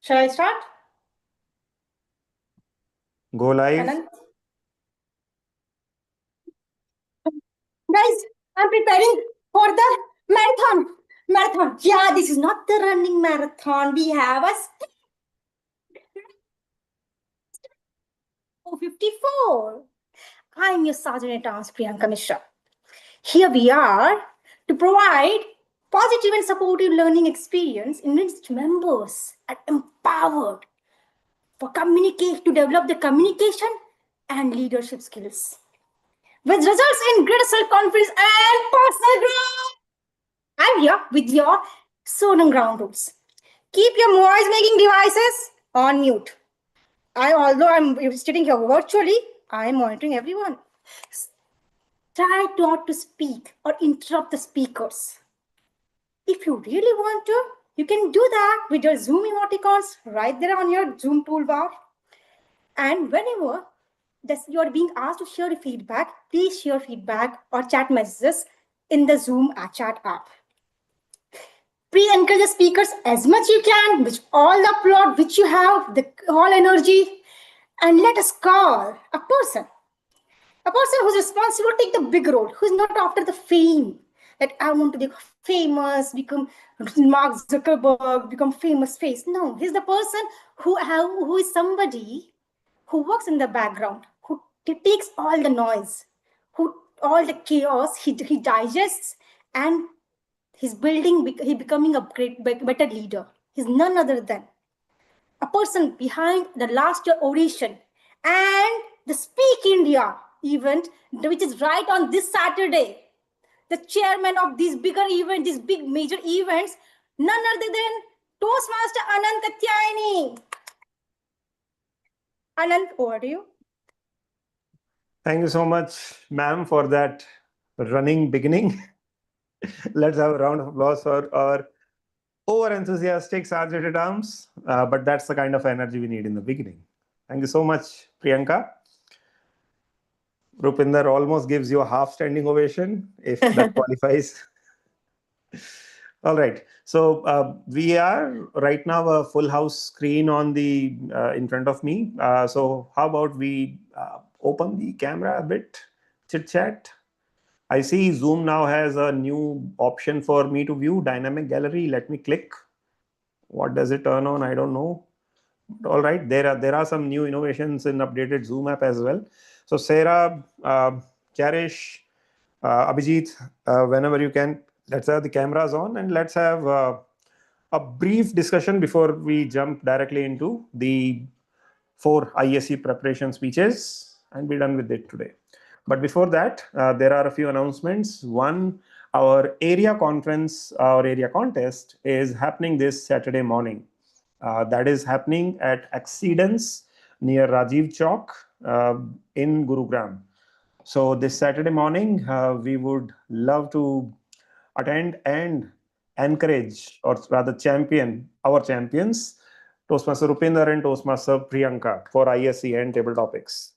Shall I start? Go live. Anand? Guys, I'm preparing for the marathon. Yeah, this is not the running marathon. We have a 54. I'm your Sergeant at Arms, Priyanka Mishra. Here we are to provide positive and supportive learning experience in which members are empowered for communicate to develop the communication and leadership skills, which results in greater self-confidence and personal growth. I'm here with your Sonam ground rules. Keep your noise making devices on mute. Although I'm sitting here virtually, I'm monitoring everyone. Try not to speak or interrupt the speakers. If you really want to, you can do that with your Zoom emoticons right there on your Zoom toolbar. And whenever you're being asked to share feedback, please share feedback or chat messages in the Zoom chat app. Please encourage the speakers as much you can, with all the applaud which you have, the all energy, and let us call a person who's responsible to take the big role, who's not after the fame. That I want to be famous, become Mark Zuckerberg, become famous face. No, he's the person who is somebody who works in the background, who takes all the noise, who all the chaos he digests, and he's becoming a better leader. He's none other than a person behind the last year audition and the Speak India event, which is right on this Saturday. The chairman of these bigger events, these big major events, none other than Toastmaster Anand Katyayani. Anand, over to you. Thank you so much, ma'am, for that running beginning. Let's have a round of applause for our over-enthusiastic Sergeant at Arms. But that's the kind of energy we need in the beginning. Thank you so much, Priyanka. Rupinder almost gives you a half standing ovation, if that qualifies. All right. So we are right now a full house screen on the in front of me. So how about we open the camera a bit, chit chat. I see Zoom now has a new option for me to view dynamic gallery. Let me click. What does it turn on? I don't know. All right, there are some new innovations in updated Zoom app as well. So Sarah, Cherish, Abhijit, whenever you can, let's have the cameras on and let's have a brief discussion before we jump directly into the 4 ISE preparation speeches and be done with it today. But before that, there are a few announcements. One, our area conference, our area contest is happening this Saturday morning. That is happening at Accidents near Rajiv Chowk in Gurugram. So this Saturday morning, we would love to attend and encourage, or rather champion, our champions, Toastmaster Rupinder and Toastmaster Priyanka for ISE and table topics.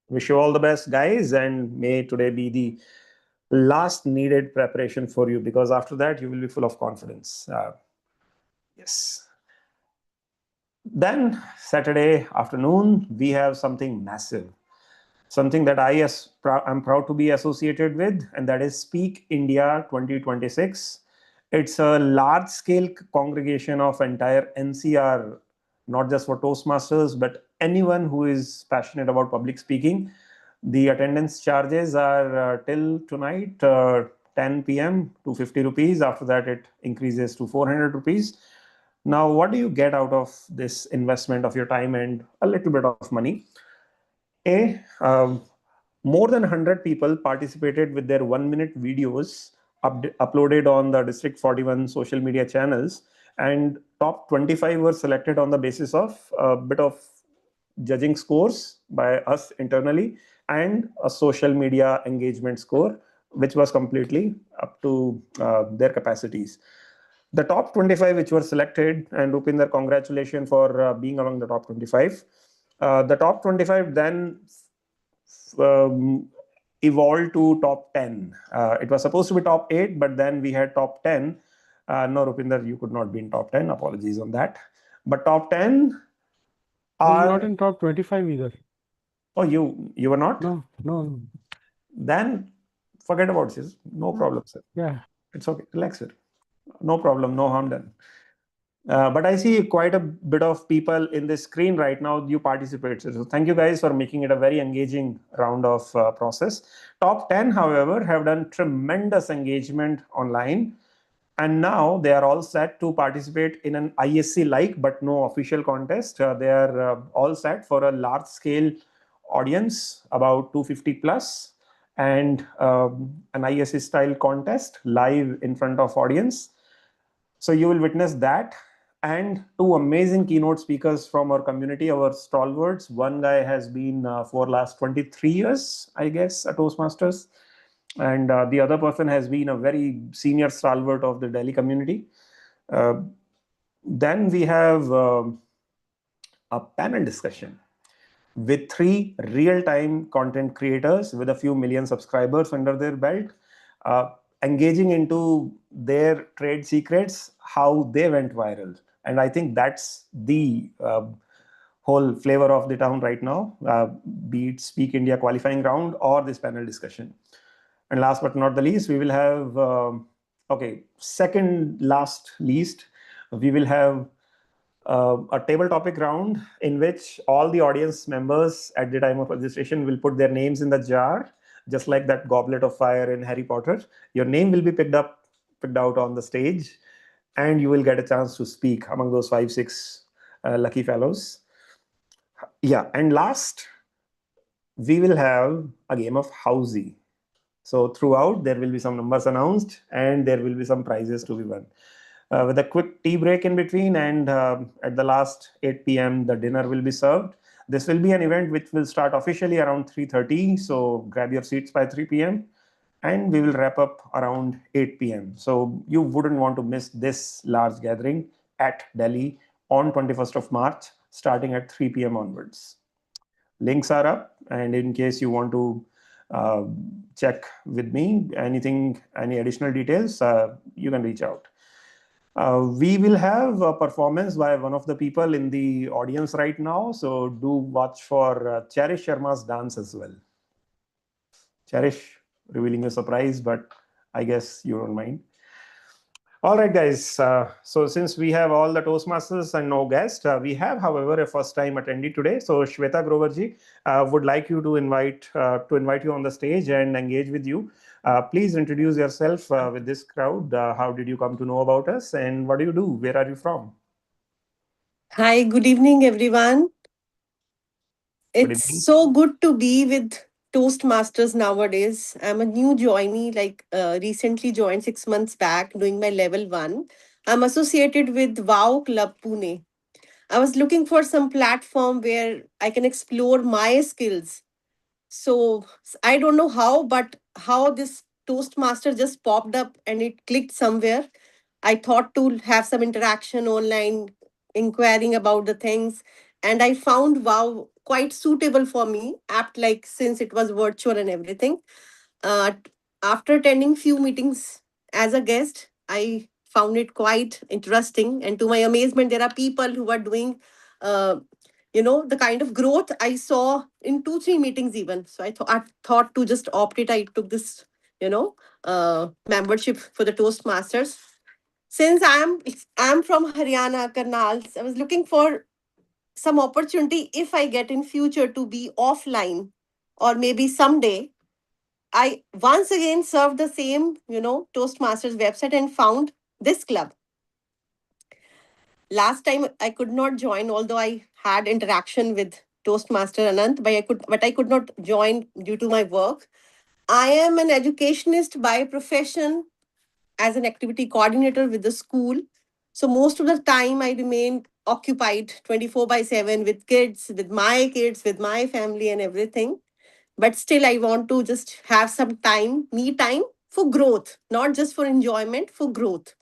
Wish you all the best, guys, and may today be the last needed preparation for you, because after that you will be full of confidence. Yes. Then Saturday afternoon, we have something massive, something that I'm proud to be associated with, and that is Speak India 2026. It's a large-scale congregation of entire NCR, not just for Toastmasters, but anyone who is passionate about public speaking. The attendance charges are till tonight, 10 p.m. 250 rupees. After that, it increases to 400 rupees. Now, what do you get out of this investment of your time and a little bit of money? More than 100 people participated with their 1-minute videos uploaded on the District 41 social media channels, and top 25 were selected on the basis of a bit of judging scores by us internally and a social media engagement score, which was completely up to their capacities. The top 25 which were selected, and Rupinder, congratulations for being among the top 25. The top 25 then evolved to top 10. It was supposed to be top 8, but then we had top 10. No, Rupinder, you could not be in top 10. Apologies on that. But top 10 I was not are... in top 25 either. Oh, you were not? No, no. Then forget about this. No problem, sir. Yeah. It's okay. Relax, sir. No problem. No harm done. But I see quite a bit of people in this screen right now. You participate. So thank you guys for making it a very engaging round of process. Top 10, however, have done tremendous engagement online. And now they are all set to participate in an ISC like, but no official contest. They are all set for a large scale audience, about 250 plus, and an ISC style contest live in front of audience. So you will witness that, and two amazing keynote speakers from our community, our stalwarts. One guy has been for last 23 years, I guess, a Toastmasters, and the other person has been a very senior stalwart of the Delhi community. Uh, then we have a panel discussion with three real-time content creators with a few million subscribers under their belt, uh, engaging into their trade secrets, how they went viral. And I think that's the whole flavor of the town right now, be it Speak India qualifying round or this panel discussion. And last but not the least, we will have, okay, second last least, we will have a table topic round in which all the audience members at the time of registration will put their names in the jar, just like that goblet of fire in Harry Potter. Your name will be picked out on the stage, and you will get a chance to speak among those 5, 6 lucky fellows. Yeah, and last, we will have a game of housey. So throughout, there will be some numbers announced, and there will be some prizes to be won. With a quick tea break in between, and at the last 8 p.m., the dinner will be served. This will be an event which will start officially around 3:30. So grab your seats by 3 p.m. and we will wrap up around 8 p.m. So you wouldn't want to miss this large gathering at Delhi on 21st of March, starting at 3 p.m. onwards. Links are up, and in case you want to uh, check with me anything, any additional details, you can reach out. We will have a performance by one of the people in the audience right now, so do watch for Cherish Sharma's dance as well. Cherish, revealing a surprise, but I guess you don't mind. All right, guys. So since we have all the Toastmasters and no guest, we have, however, a first-time attendee today. So Shweta Groverji would like you to invite you on the stage and engage with you. Please introduce yourself with this crowd. How did you come to know about us, and what do you do? Where are you from? Hi, good evening, everyone. Good It's evening. so good to be with Toastmasters nowadays. I'm a new joinee, recently joined 6 months back, doing my level one. I'm associated with Wow Club Pune. I was looking for some platform where I can explore my skills. So I don't know how, but how this Toastmaster just popped up and it clicked somewhere. I thought to have some interaction online, inquiring about the things, and I found Wow quite suitable for me, apt like since it was virtual and everything. After attending few meetings as a guest, I found it quite interesting, and to my amazement, there are people who are doing. Uh, the kind of growth I saw in 2 3 meetings even, so I thought to just opt it. I took this membership for the Toastmasters. Since I'm from Haryana, Karnal, I was looking for some opportunity if I get in future to be offline, or maybe someday. I once again served the same, Toastmasters website and found this club. Last time I could not join, although I had interaction with Toastmaster Anant, but I could not join due to my work. I am an educationist by profession, as an activity coordinator with the school. So most of the time I remain occupied 24 by 7 with kids, with my family and everything. But still, I want to just have some time, me time for growth, not just for enjoyment, for growth.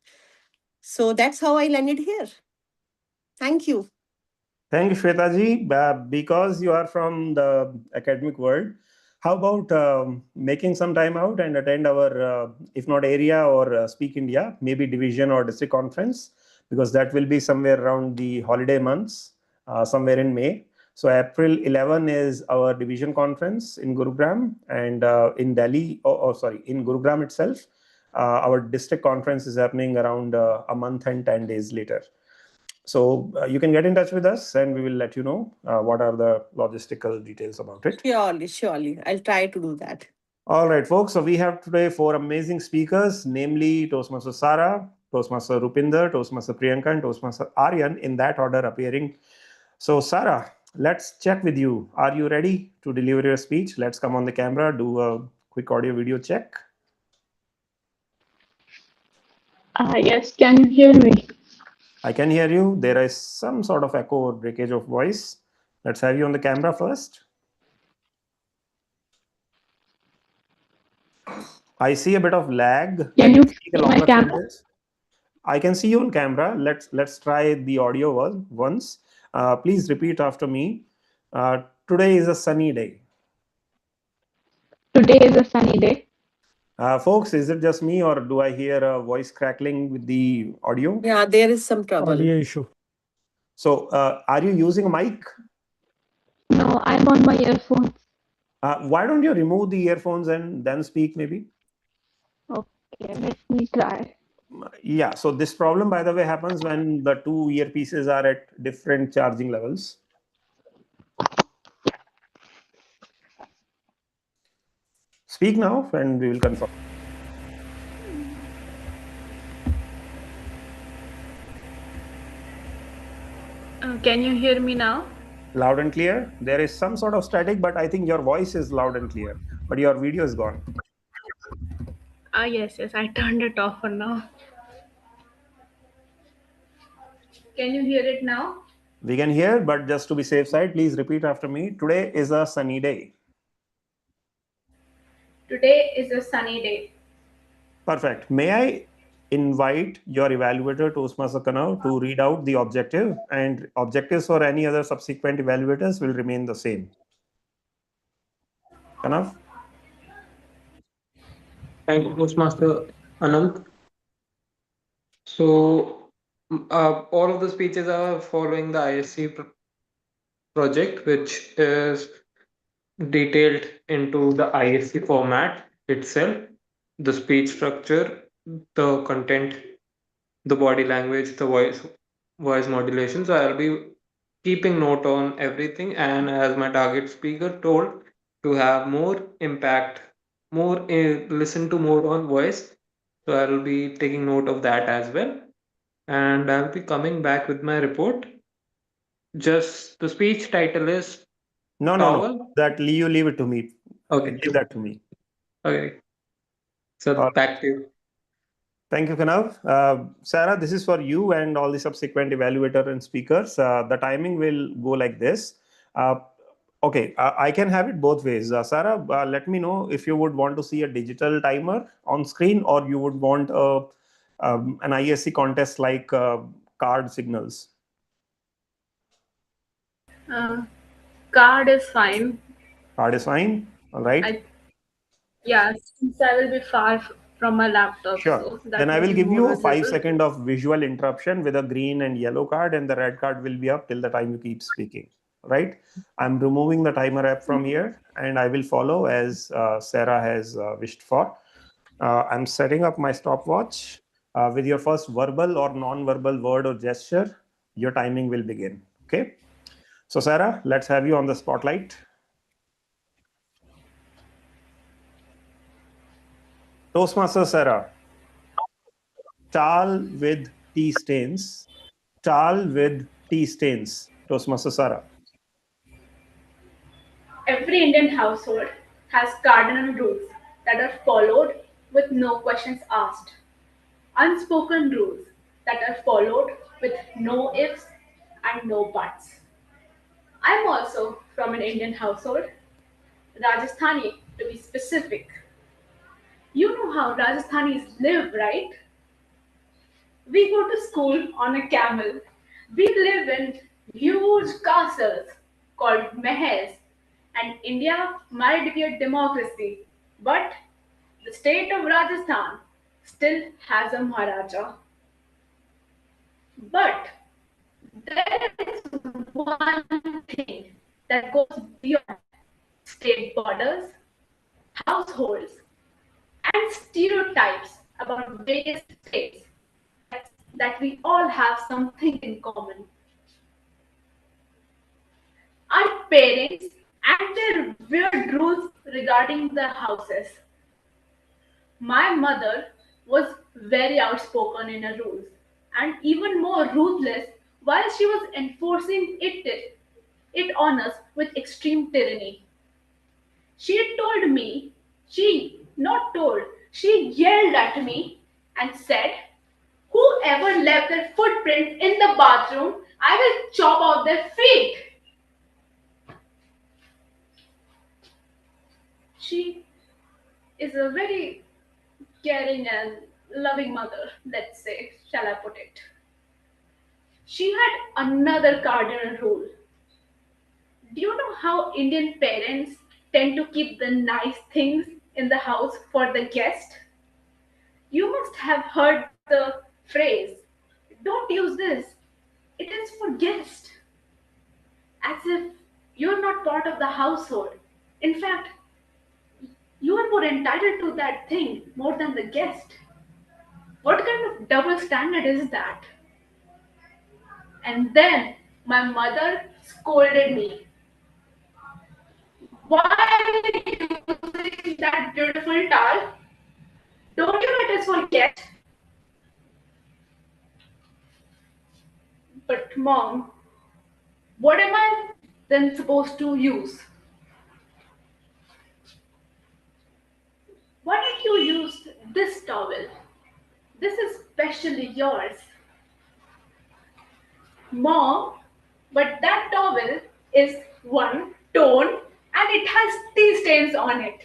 So that's how I landed here. Thank you. Thank you, Shwetaji. Because you are from the academic world, how about making some time out and attend our, if not area or Speak India, maybe division or district conference? because that will be somewhere around the holiday months, somewhere in May. So April 11 is our division conference in Gurugram, and in Delhi, sorry, in Gurugram itself, our district conference is happening around a month and 10 days later. So you can get in touch with us and we will let you know what are the logistical details about it. Surely. I'll try to do that. All right, folks. So we have today 4 amazing speakers, namely Toastmaster Sara, Toastmaster Rupinder, Toastmaster Priyanka, and Toastmaster Aryan, in that order appearing. So Sara, let's check with you. Are you ready to deliver your speech? Let's come on the camera, do a quick audio video check. Yes, can you hear me? I can hear you. There is some sort of echo or breakage of voice. Let's have you on the camera first. I see a bit of lag. Can you speak a see my longer camera? sentence? I can see you on camera. Let's try the audio once. Please repeat after me. Today is a sunny day. Today is a sunny day. Folks, is it just me or do I hear a voice crackling with the audio? Yeah, there is some trouble. Audio issue. So, are you using a mic? No, I'm on my earphones. Why don't you remove the earphones and then speak maybe? Okay, let me try. Yeah, so this problem, by the way, happens when the two earpieces are at different charging levels. Speak now and we will confirm. Can you hear me now? Loud and clear. There is some sort of static, but I think your voice is loud and clear, but your video is gone. Yes, I turned it off for now. Can you hear it now? We can hear, but just to be safe side, please repeat after me. Today is a sunny day. Today is a sunny day. Perfect. May I invite your evaluator, Toastmaster Kanav, to read out the objective, and objectives for any other subsequent evaluators will remain the same. Kanav? Thank you, Toastmaster Anand. So, all of the speeches are following the ISC project, which is detailed into the ISC format itself, the speech structure, the content, the body language, the voice modulation. So I'll be keeping note on everything, and as my target speaker told, to have more impact, more listen to more on voice. So I'll be taking note of that as well, and I'll be coming back with my report. Just the speech title is No. Power. That you leave it to me. Okay. Give that to me. Okay. So back to you. Thank you, Kanav. Sarah, this is for you and all the subsequent evaluator and speakers. The timing will go like this. Okay, I can have it both ways. Sarah, let me know if you would want to see a digital timer on screen or you would want an ISC contest like card signals. Card is fine. Card is fine. All right. Since I will be far from my laptop. Sure. So that Then I will be give more you a visible. 5-second of visual interruption with a green and yellow card, and the red card will be up till the time you keep speaking. Right? I'm removing the timer app from here, and I will follow as Sarah has wished for. I'm setting up my stopwatch. With your first verbal or non-verbal word or gesture, your timing will begin. Okay? So Sarah, let's have you on the spotlight. Toastmaster Sarah. Chal with tea stains. Chal with tea stains. Toastmaster Sarah. Every Indian household has cardinal rules that are followed with no questions asked. Unspoken rules that are followed with no ifs and no buts. I'm also from an Indian household, Rajasthani to be specific. You know how Rajasthanis live, right? We go to school on a camel. We live in huge castles called mahals, and India might be a democracy, but the state of Rajasthan still has a Maharaja. But there is one thing that goes beyond state borders, households, and stereotypes about various states that we all have something in common. Our parents and their weird rules regarding the houses. My mother was very outspoken in her rules and even more ruthless while she was enforcing it on us with extreme tyranny. She told me, she not told, she yelled at me and said, whoever left their footprints in the bathroom, I will chop off their feet. She is a very caring and loving mother, let's say, shall I put it. She had another cardinal rule. Do you know how Indian parents tend to keep the nice things in the house for the guest? You must have heard the phrase, don't use this, it is for guest, as if you're not part of the household. In fact, you are more entitled to that thing more than the guest. What kind of double standard is that? And then my mother scolded me. Why are you using that beautiful towel? Don't you know it is for guests? But mom, what am I then supposed to use? Why don't you use this towel? This is specially yours. Mom, but that towel is one torn and it has tea stains on it.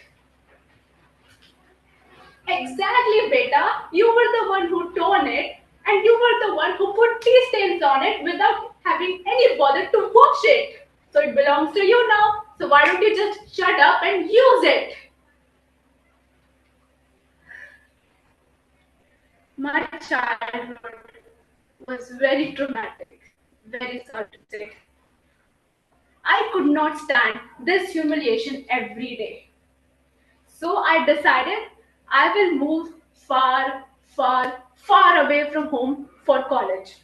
Exactly, beta. You were the one who torn it and you were the one who put tea stains on it without having any bother to wash it. So it belongs to you now. So why don't you just shut up and use it? My childhood was very traumatic, very sorry to say. I could not stand this humiliation every day. So I decided I will move far, far, far away from home for college.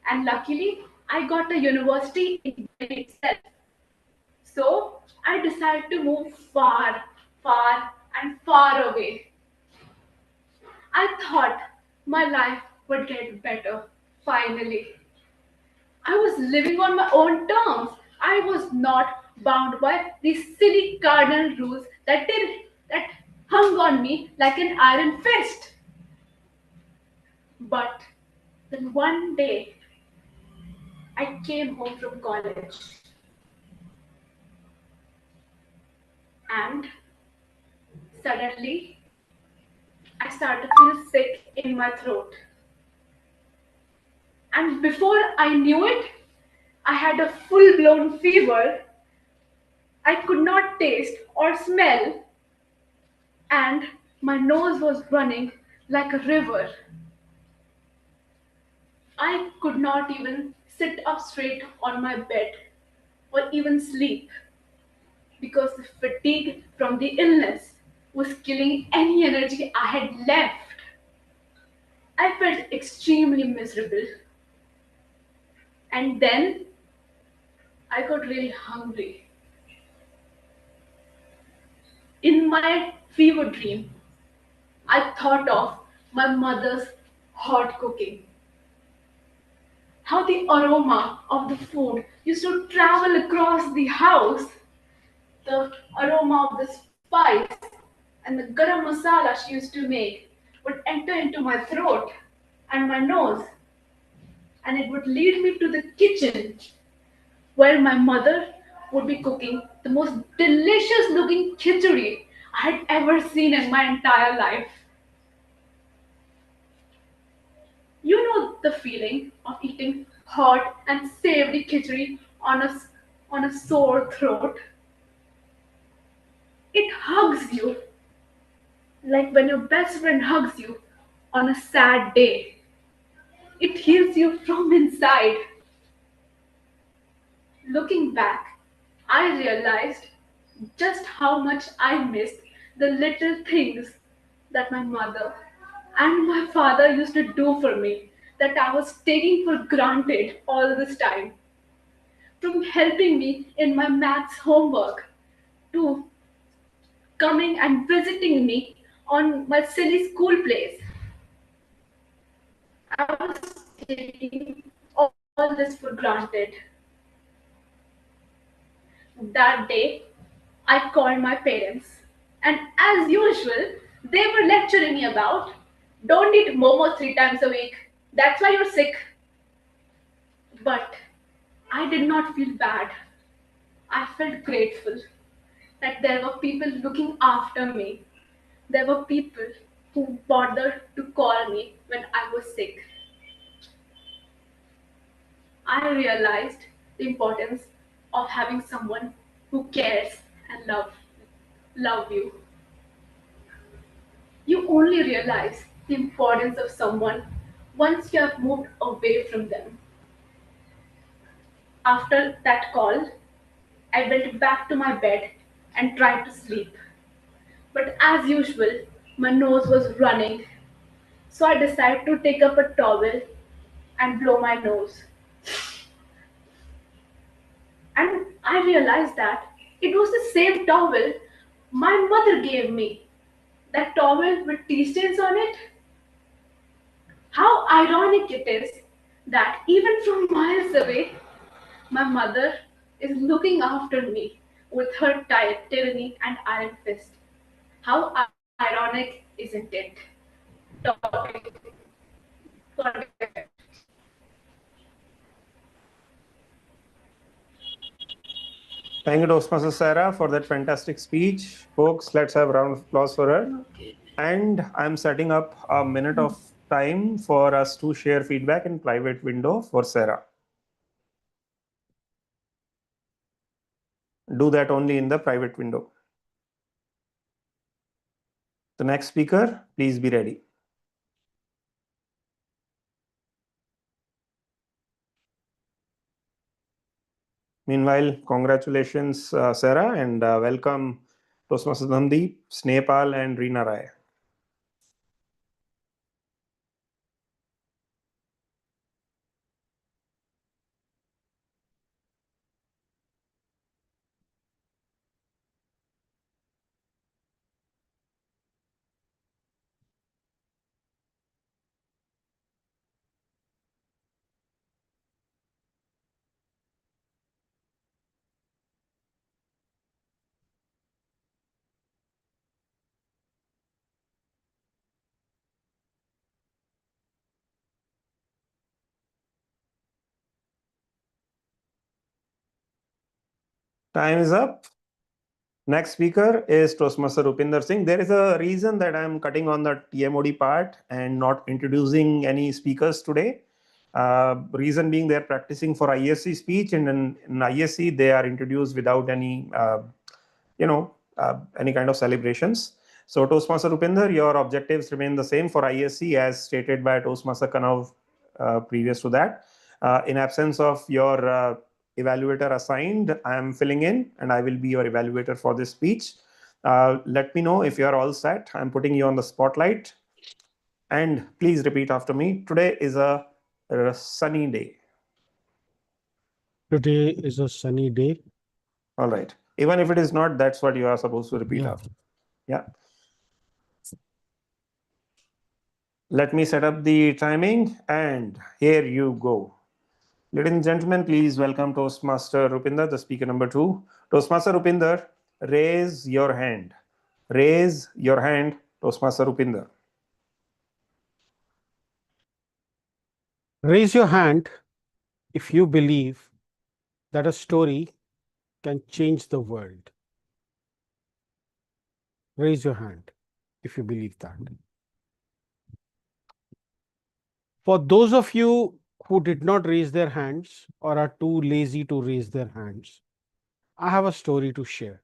And luckily, I got a university in Delhi itself. So I decided to move far, far, and far away. I thought my life would get better, finally. I was living on my own terms. I was not bound by these silly cardinal rules that hung on me like an iron fist. But then one day I came home from college and suddenly I started to feel sick in my throat. And before I knew it, I had a full blown fever. I could not taste or smell, and my nose was running like a river. I could not even sit up straight on my bed or even sleep because the fatigue from the illness was killing any energy I had left. I felt extremely miserable. And then I got really hungry. In my fever dream, I thought of my mother's hot cooking. How the aroma of the food used to travel across the house. The aroma of the spice and the garam masala she used to make would enter into my throat and my nose, and it would lead me to the kitchen where my mother would be cooking the most delicious looking khichdi I had ever seen in my entire life. You know the feeling of eating hot and savory khichdi on a sore throat. It hugs you like when your best friend hugs you on a sad day. It heals you from inside. Looking back, I realized just how much I missed the little things that my mother and my father used to do for me that I was taking for granted all this time. From helping me in my maths homework to coming and visiting me on my silly school plays. I was taking all this for granted. That day, I called my parents, and as usual, they were lecturing me about don't eat momos 3 times a week. That's why you're sick. But I did not feel bad. I felt grateful that there were people looking after me. There were people who bothered to call me when I was sick. I realized the importance of having someone who cares and love you. You only realize the importance of someone once you have moved away from them. After that call, I went back to my bed and tried to sleep. But as usual, my nose was running, so I decided to take up a towel and blow my nose. And I realized that it was the same towel my mother gave me. That towel with tea stains on it. How ironic it is that even from miles away, my mother is looking after me with her tyranny and iron fist. How ironic, isn't it? Topic for discussion. Thank you, Toastmaster Sarah, for that fantastic speech. Folks, let's have a round of applause for her. And I'm setting up a minute of time for us to share feedback in private window for Sarah. Do that only in the private window. The next speaker, please be ready. Meanwhile, congratulations, Sarah, and welcome Toastmaster Nandi, Snehpal, and Reena Rai. Time is up. Next speaker is Toastmaster Rupinder Singh. There is a reason that I'm cutting on the TMOD part and not introducing any speakers today. Reason being they're practicing for ISC speech, and in ISC they are introduced without any, any kind of celebrations. So Toastmaster Rupinder, your objectives remain the same for ISC as stated by Toastmaster Kanav previous to that. In absence of your evaluator assigned, I am filling in and I will be your evaluator for this speech. Let me know if you are all set. I'm putting you on the spotlight. And please repeat after me. Today is a sunny day. Today is a sunny day. All right. Even if it is not, that's what you are supposed to repeat Yeah. after. Yeah. Let me set up the timing and here you go. Ladies and gentlemen, please welcome Toastmaster Rupinder, the speaker number 2. Toastmaster Rupinder, raise your hand. Raise your hand, Toastmaster Rupinder. Raise your hand if you believe that a story can change the world. Raise your hand if you believe that. For those of you who did not raise their hands or are too lazy to raise their hands, I have a story to share.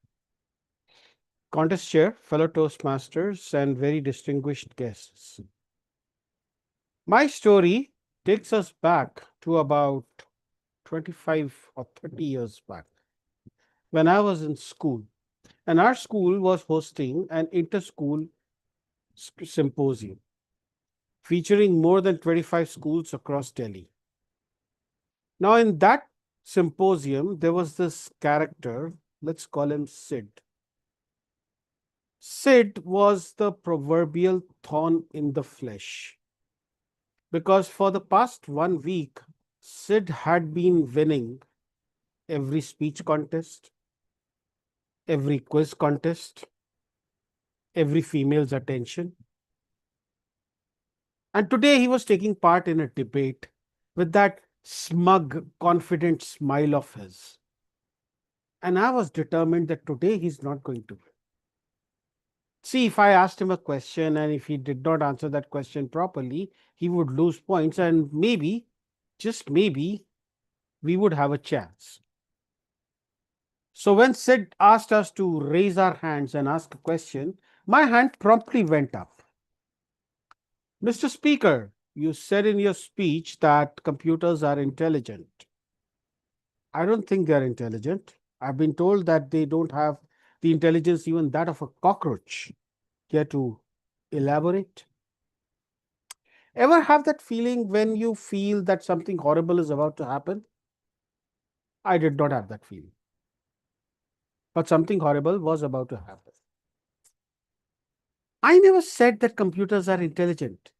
Contest chair, fellow Toastmasters, and very distinguished guests. My story takes us back to about 25 or 30 years back when I was in school. And our school was hosting an inter-school symposium featuring more than 25 schools across Delhi. Now, in that symposium, there was this character, let's call him Sid. Sid was the proverbial thorn in the flesh because for the past 1 week, Sid had been winning every speech contest, every quiz contest, every female's attention. And today he was taking part in a debate with that smug, confident smile of his. And I was determined that today he's not going to win. See, if I asked him a question and if he did not answer that question properly, he would lose points and maybe, just maybe, we would have a chance. So when Sid asked us to raise our hands and ask a question, my hand promptly went up. Mr. Speaker, you said in your speech that computers are intelligent. I don't think they are intelligent. I've been told that they don't have the intelligence even that of a cockroach. Care to elaborate? Ever have that feeling when you feel that something horrible is about to happen? I did not have that feeling. But something horrible was about to happen. I never said that computers are intelligent,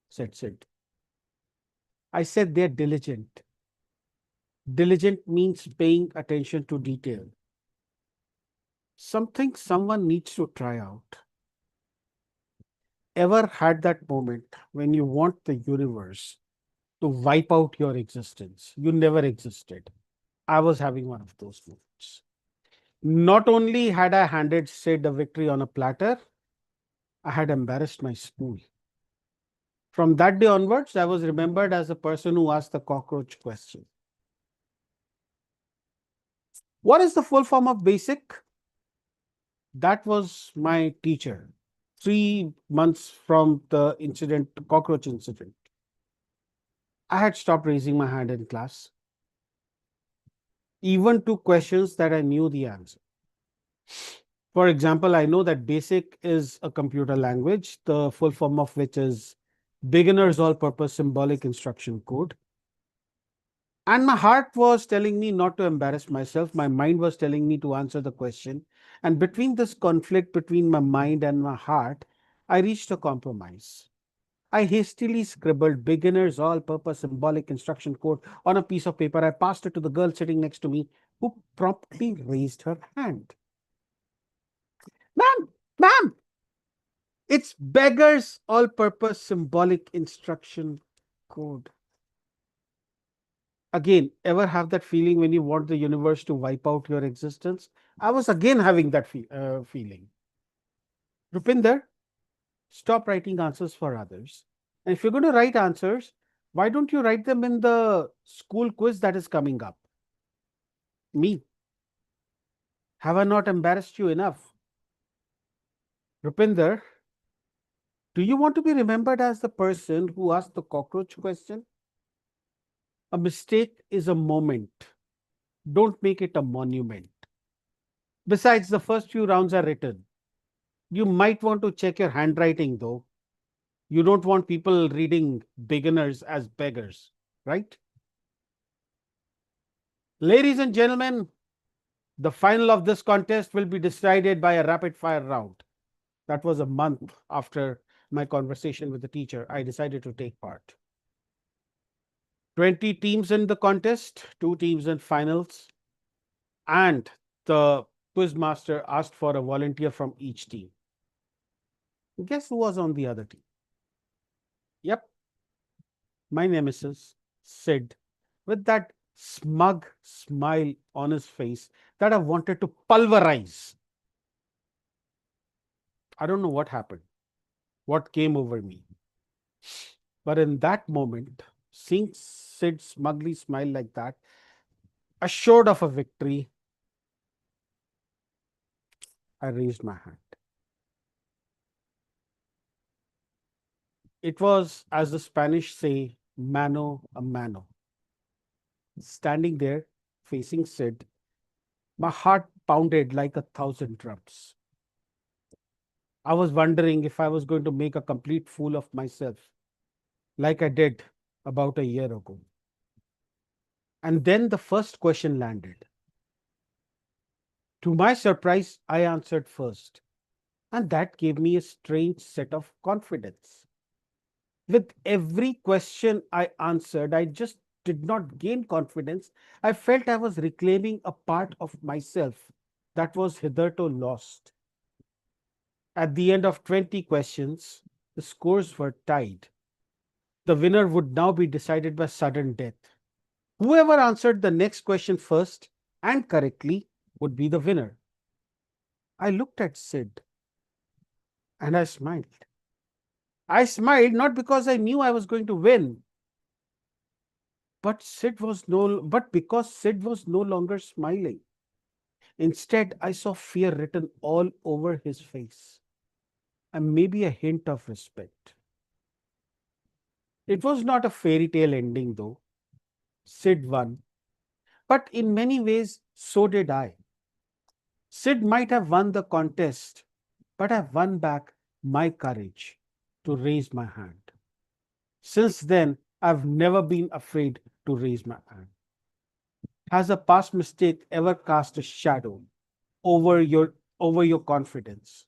said Sid. I said they're diligent. Diligent means paying attention to detail. Something someone needs to try out. Ever had that moment when you want the universe to wipe out your existence? You never existed. I was having one of those moments. Not only had I handed Sid a victory on a platter, I had embarrassed my school. From that day onwards, I was remembered as the person who asked the cockroach question. What is the full form of basic? That was my teacher 3 months from the incident, cockroach incident. I had stopped raising my hand in class, even to questions that I knew the answer. For example, I know that BASIC is a computer language, the full form of which is Beginner's All-Purpose Symbolic Instruction Code. And my heart was telling me not to embarrass myself. My mind was telling me to answer the question. And between this conflict between my mind and my heart, I reached a compromise. I hastily scribbled Beginner's All-Purpose Symbolic Instruction Code on a piece of paper. I passed it to the girl sitting next to me, who promptly raised her hand. Ma'am, it's Beggar's All-Purpose Symbolic Instruction Code. Again, ever have that feeling when you want the universe to wipe out your existence? I was again having that feeling. Rupinder, stop writing answers for others. And if you're going to write answers, why don't you write them in the school quiz that is coming up? Me. Have I not embarrassed you enough? Rupinder, do you want to be remembered as the person who asked the cockroach question? A mistake is a moment. Don't make it a monument. Besides, the first few rounds are written. You might want to check your handwriting, though. You don't want people reading beginners as beggars, right? Ladies and gentlemen, the final of this contest will be decided by a rapid fire round. That was a month after my conversation with the teacher. I decided to take part. 20 teams in the contest, 2 teams in finals, and the quizmaster asked for a volunteer from each team. Guess who was on the other team? Yep, my nemesis, Sid, with that smug smile on his face that I wanted to pulverize. I don't know what happened, what came over me. But in that moment, seeing Sid smugly smile like that, assured of a victory, I raised my hand. It was, as the Spanish say, mano a mano. Standing there, facing Sid, my heart pounded like 1,000 drums. I was wondering if I was going to make a complete fool of myself, like I did about a year ago. And then the first question landed. To my surprise, I answered first, and that gave me a strange set of confidence. With every question I answered, I just did not gain confidence. I felt I was reclaiming a part of myself that was hitherto lost. At the end of 20 questions, the scores were tied. The winner would now be decided by sudden death. Whoever answered the next question first and correctly would be the winner. I looked at Sid and I smiled. I smiled not because I knew I was going to win, but because Sid was no longer smiling. Instead, I saw fear written all over his face and maybe a hint of respect. It was not a fairy tale ending, though. Sid won, but in many ways, so did I. Sid might have won the contest, but I won back my courage to raise my hand. Since then, I've never been afraid to raise my hand. Has a past mistake ever cast a shadow over your confidence?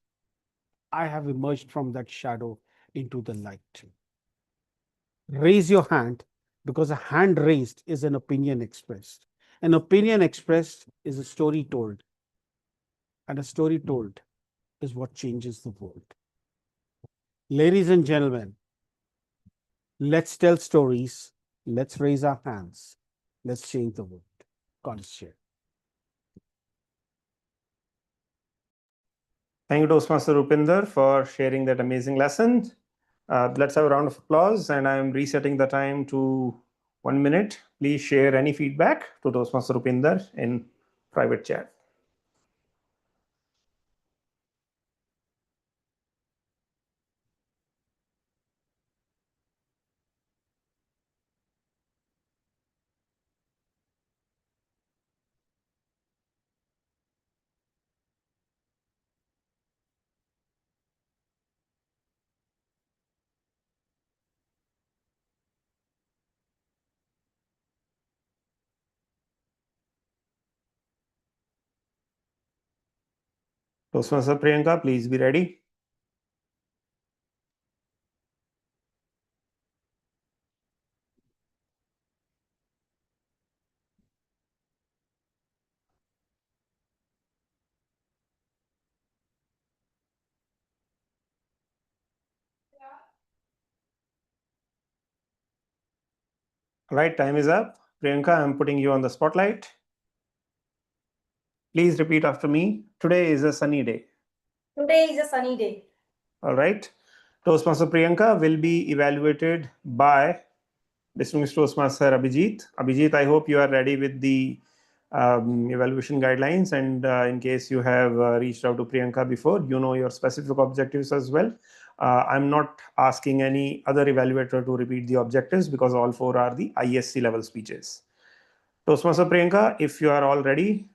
I have emerged from that shadow into the light. Raise your hand, because a hand raised is an opinion expressed. An opinion expressed is a story told, and a story told is what changes the world. Ladies and gentlemen, let's tell stories, let's raise our hands, let's change the world. God is share. Thank you, Toastmaster Rupinder, for sharing that amazing lesson. Let's have a round of applause, and I'm resetting the time to 1 minute. Please share any feedback to Toastmaster Rupinder in private chat. Toastmaster Priyanka, please be ready. All right, time is up. Priyanka, I'm putting you on the spotlight. Please repeat after me. Today is a sunny day. Today is a sunny day. All right. Toastmaster Priyanka will be evaluated by distinguished Toastmaster Abhijit. Abhijit, I hope you are ready with the evaluation guidelines. And in case you have reached out to Priyanka before, you know your specific objectives as well. I'm not asking any other evaluator to repeat the objectives because all four are the ISC level speeches. Toastmaster Priyanka, if you are all ready,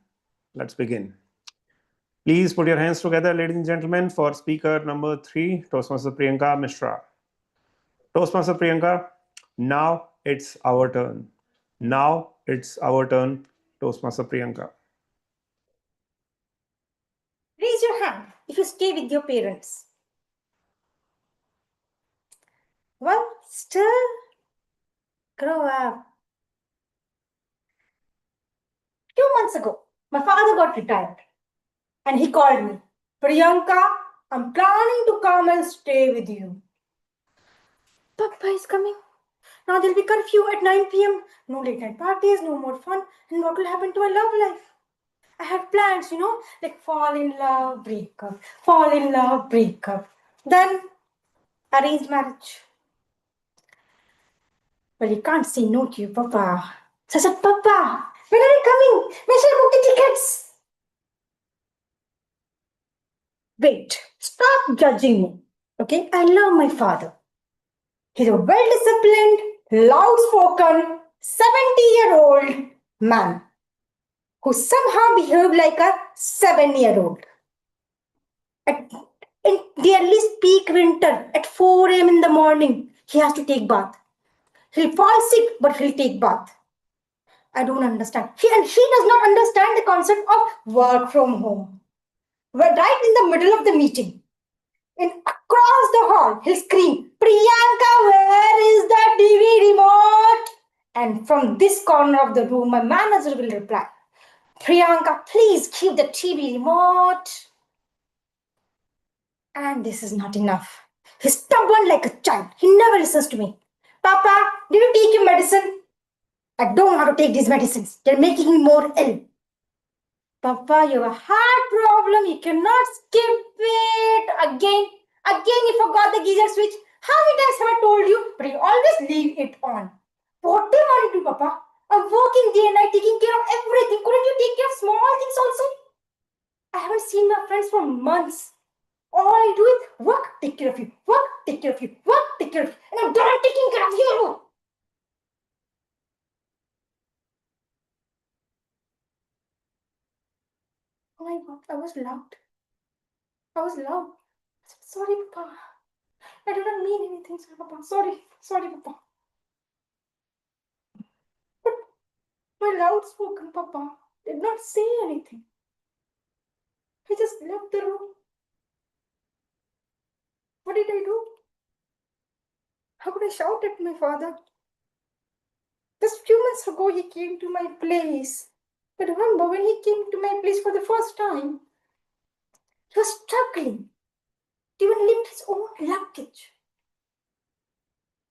let's begin. Please put your hands together, ladies and gentlemen, for speaker number 3, Toastmaster Priyanka Mishra. Toastmaster Priyanka, now it's our turn. Now it's our turn, Toastmaster Priyanka. Raise your hand if you stay with your parents. Well, still grow up. 2 months ago, my father got retired and he called me. Priyanka, I'm planning to come and stay with you. Papa is coming. Now there'll be curfew at 9 p.m. No late night parties, no more fun. And what will happen to our love life? I had plans, like fall in love, break up, fall in love, break up. Then arranged marriage. Well, you can't say no to you, Papa. So I said, Papa, when are you coming? When shall I book the tickets? Wait, stop judging me. Okay, I love my father. He's a well-disciplined, loud spoken, 70-year-old man who somehow behaved like a 7-year-old. In the early peak winter, at 4 a.m. in the morning, he has to take bath. He'll fall sick, but he'll take bath. I don't understand. He does not understand the concept of work from home. We're right in the middle of the meeting. Across the hall, he'll scream, Priyanka, where is the TV remote? And from this corner of the room, my manager will reply, Priyanka, please keep the TV remote. And this is not enough. He's stubborn like a child. He never listens to me. Papa, did you take your medicine? I don't know how to take these medicines. They're making me more ill. Papa, you have a heart problem. You cannot skip it. Again, you forgot the geyser switch. How many times have I told you? But you always leave it on. What do you want to do, Papa? I'm working day and night, taking care of everything. Couldn't you take care of small things also? I haven't seen my friends for months. All I do is work, take care of you, work, take care of you, work, take care of you. And I'm done taking care of you. Oh my God, I was loud. Sorry, Papa. I did not mean anything, sorry, Papa. Sorry, Papa. But my loud-spoken Papa did not say anything. He just left the room. What did I do? How could I shout at my father? Just few months ago, he came to my place. I remember when he came to my place for the first time, he was struggling to even lift his own luggage.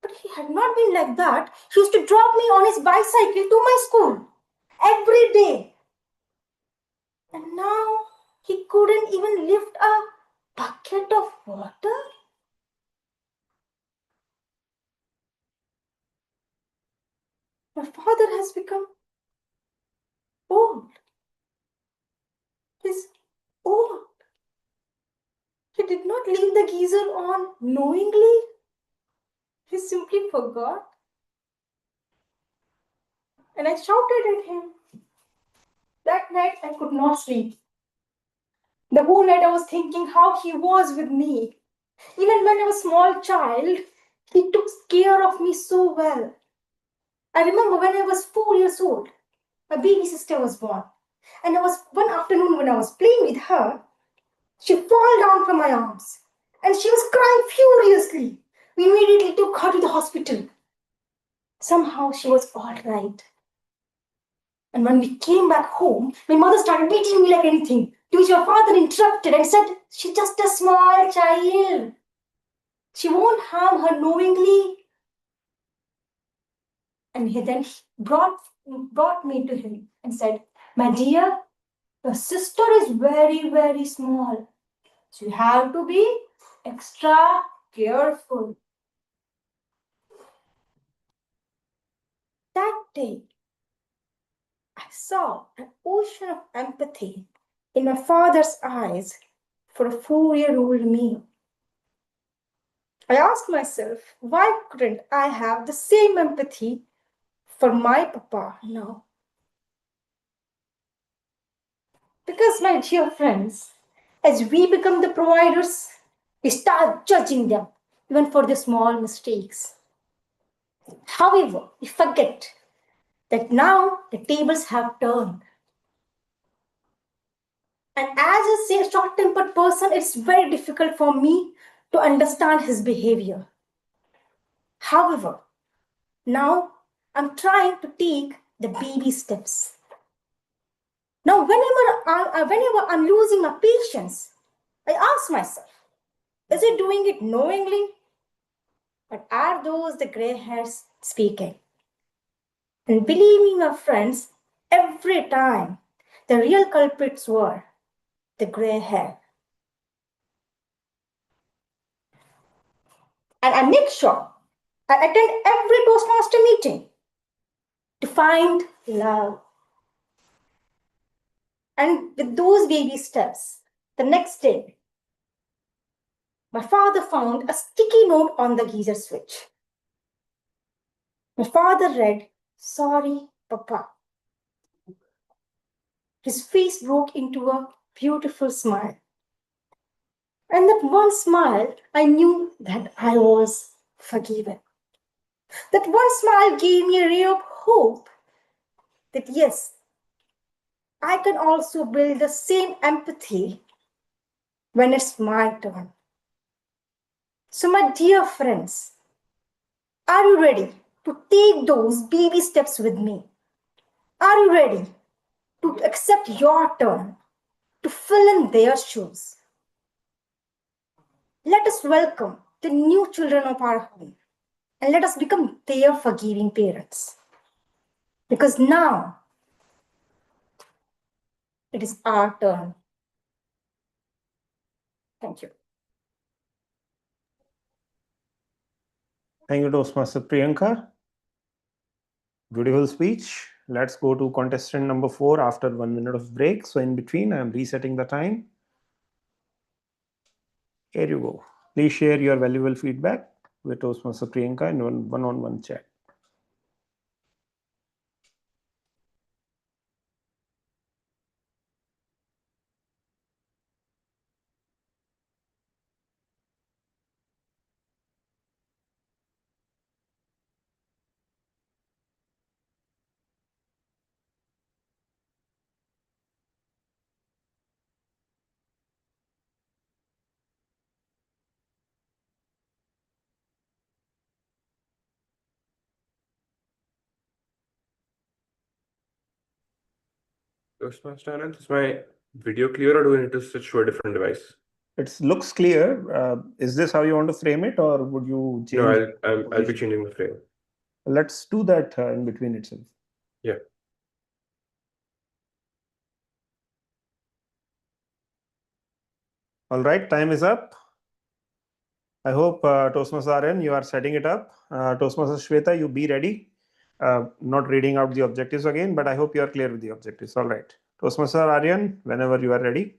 But he had not been like that. He used to drop me on his bicycle to my school every day. And now he couldn't even lift a bucket of water? My father has become old. He's old. He did not leave the geyser on knowingly. He simply forgot. And I shouted at him. That night I could not sleep. The whole night I was thinking how he was with me. Even when I was a small child, he took care of me so well. I remember when I was 4 years old, my baby sister was born. And it was one afternoon when I was playing with her, she fell down from my arms. And she was crying furiously. We immediately took her to the hospital. Somehow she was all right. And when we came back home, my mother started beating me like anything. To which my father interrupted and said, she's just a small child. She won't harm her knowingly. And he then brought me to him and said, my dear, your sister is very, very small. So you have to be extra careful. That day, I saw an ocean of empathy in my father's eyes for a 4-year-old me. I asked myself, why couldn't I have the same empathy for my papa now? Because, my dear friends, as we become the providers, we start judging them, even for the small mistakes. However, we forget that now the tables have turned. And as a short-tempered person, it's very difficult for me to understand his behavior. However, now I'm trying to take the baby steps. Now, whenever I'm losing my patience, I ask myself, is he doing it knowingly? Or are those the gray hairs speaking? And believe me, my friends, every time the real culprits were the gray hair. And I make sure I attend every Toastmaster meeting to find love. And with those baby steps, the next day, my father found a sticky note on the geyser switch. My father read, "Sorry, Papa." His face broke into a beautiful smile. And that one smile, I knew that I was forgiven. That one smile gave me a ray of hope that yes, I can also build the same empathy when it's my turn. So, my dear friends, are you ready to take those baby steps with me? Are you ready to accept your turn to fill in their shoes? Let us welcome the new children of our home and let us become their forgiving parents. Because now it is our turn. Thank you. Thank you, Toastmaster Priyanka. Beautiful speech. Let's go to contestant number 4 after 1 minute of break. So in between, I'm resetting the time. Here you go. Please share your valuable feedback with Toastmaster Priyanka in one-on-one chat. Toastmaster Anand, is my video clear or do I need to switch to a different device? It looks clear. Is this how you want to frame it, or would you change? No, I'll be changing the frame. Let's do that in between itself. Yeah. All right, time is up. I hope Toastmaster Aryan, you are setting it up. Toastmaster Shweta, you be ready. Not reading out the objectives again, but I hope you are clear with the objectives. All right. Toastmaster Aryan, whenever you are ready.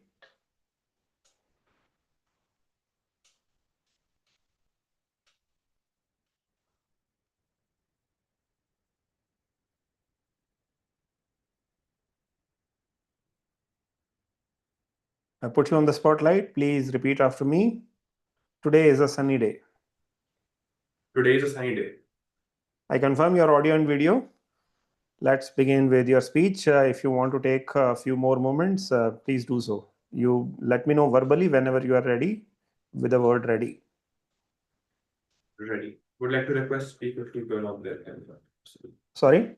I put you on the spotlight. Please repeat after me. Today is a sunny day. Today is a sunny day. I confirm your audio and video. Let's begin with your speech. If you want to take a few more moments, please do so. You let me know verbally whenever you are ready with the word ready. Ready. Would like to request speakers to turn on their camera. Sorry?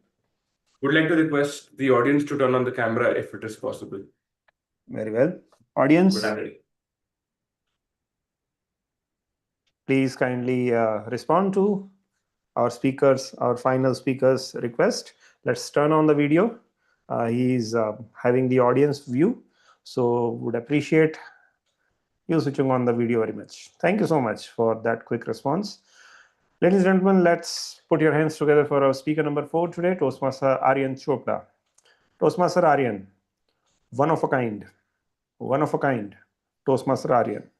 Would like to request the audience to turn on the camera if it is possible. Very well. Audience, But I'm ready. please kindly respond to our final speaker's request. Let's turn on the video. He's having the audience view, so would appreciate you switching on the video very much. Thank you so much for that quick response. Ladies and gentlemen, let's put your hands together for our speaker number 4 today, Toastmaster Aryan Chopra. Toastmaster Aryan, one of a kind, one of a kind, Toastmaster Aryan.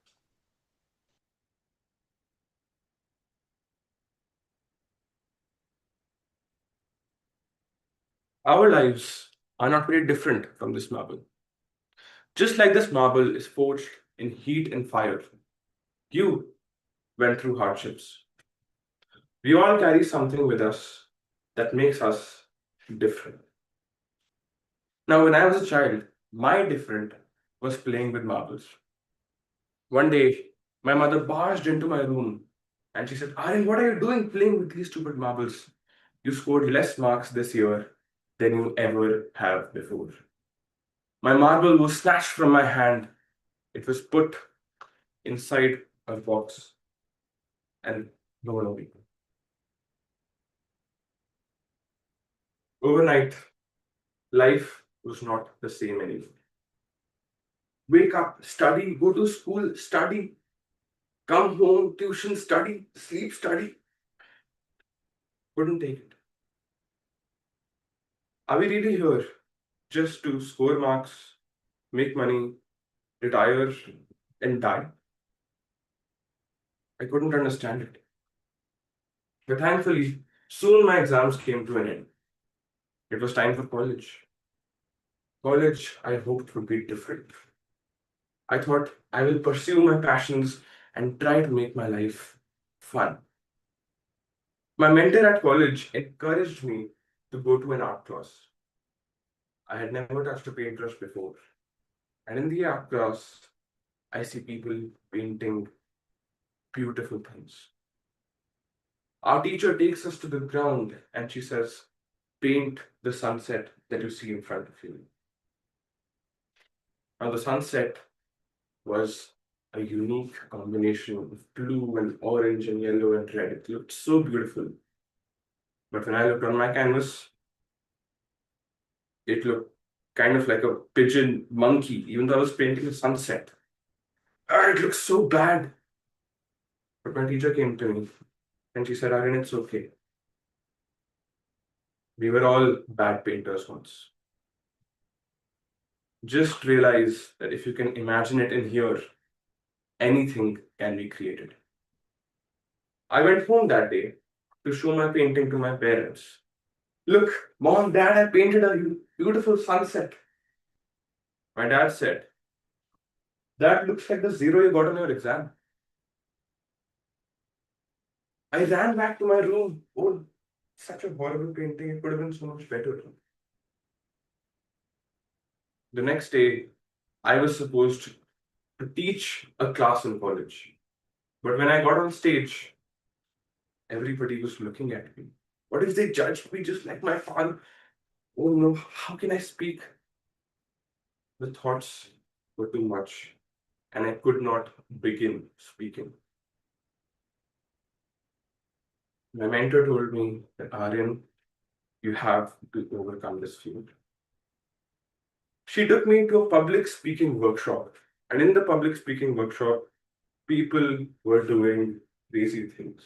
Our lives are not very different from this marble. Just like this marble is forged in heat and fire, you went through hardships. We all carry something with us that makes us different. Now, when I was a child, my different was playing with marbles. One day, my mother barged into my room and she said, Aryan, what are you doing playing with these stupid marbles? You scored less marks this year than you ever have before. My marble was snatched from my hand. It was put inside a box and thrown away. Overnight, life was not the same anymore. Wake up, study, go to school, study, come home, tuition, study, sleep, study. Couldn't take it. Are we really here just to score marks, make money, retire, and die? I couldn't understand it. But thankfully, Soon my exams came to an end. It was time for college. College, I hoped, would be different. I thought I will pursue my passions and try to make my life fun. My mentor at college encouraged me to go to an art class. I had never touched a paintbrush before. And in the art class, I see people painting beautiful things. Our teacher takes us to the ground and she says, paint the sunset that you see in front of you. Now, the sunset was a unique combination of blue and orange and yellow and red. It looked so beautiful. But when I looked on my canvas, it looked kind of like a pigeon monkey, even though I was painting a sunset. It looks so bad. But my teacher came to me and she said, Aryan, it's okay. We were all bad painters once. Just realize that if you can imagine it in here, anything can be created. I went home that day to show my painting to my parents. Look, Mom, Dad, I painted a beautiful sunset. My dad said, that looks like the zero you got on your exam. I ran back to my room. Oh, such a horrible painting. It could have been so much better. The next day, I was supposed to teach a class in college. But when I got on stage, everybody was looking at me. What if they judged me just like my father? Oh no, how can I speak? The thoughts were too much, and I could not begin speaking. My mentor told me that Aryan, you have to overcome this fear. She took me to a public speaking workshop, and in the public speaking workshop, people were doing crazy things.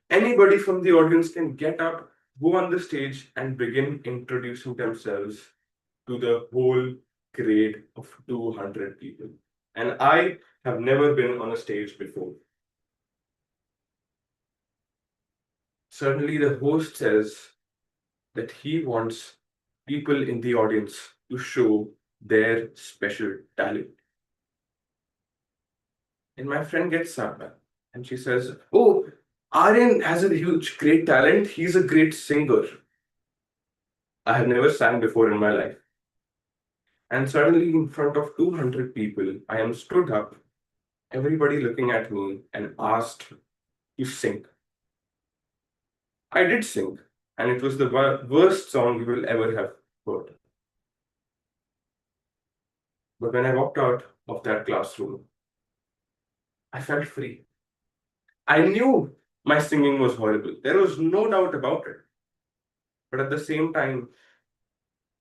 Anybody from the audience can get up, go on the stage, and begin introducing themselves to the whole grade of 200 people. And I have never been on a stage before. Suddenly, the host says that he wants people in the audience to show their special talent. And my friend gets up and she says, oh, Aryan has a huge, great talent. He's a great singer. I have never sang before in my life. And suddenly, in front of 200 people, I am stood up, everybody looking at me, and asked to sing. I did sing, and it was the worst song you will ever have heard. But when I walked out of that classroom, I felt free. I knew my singing was horrible. There was no doubt about it. But at the same time,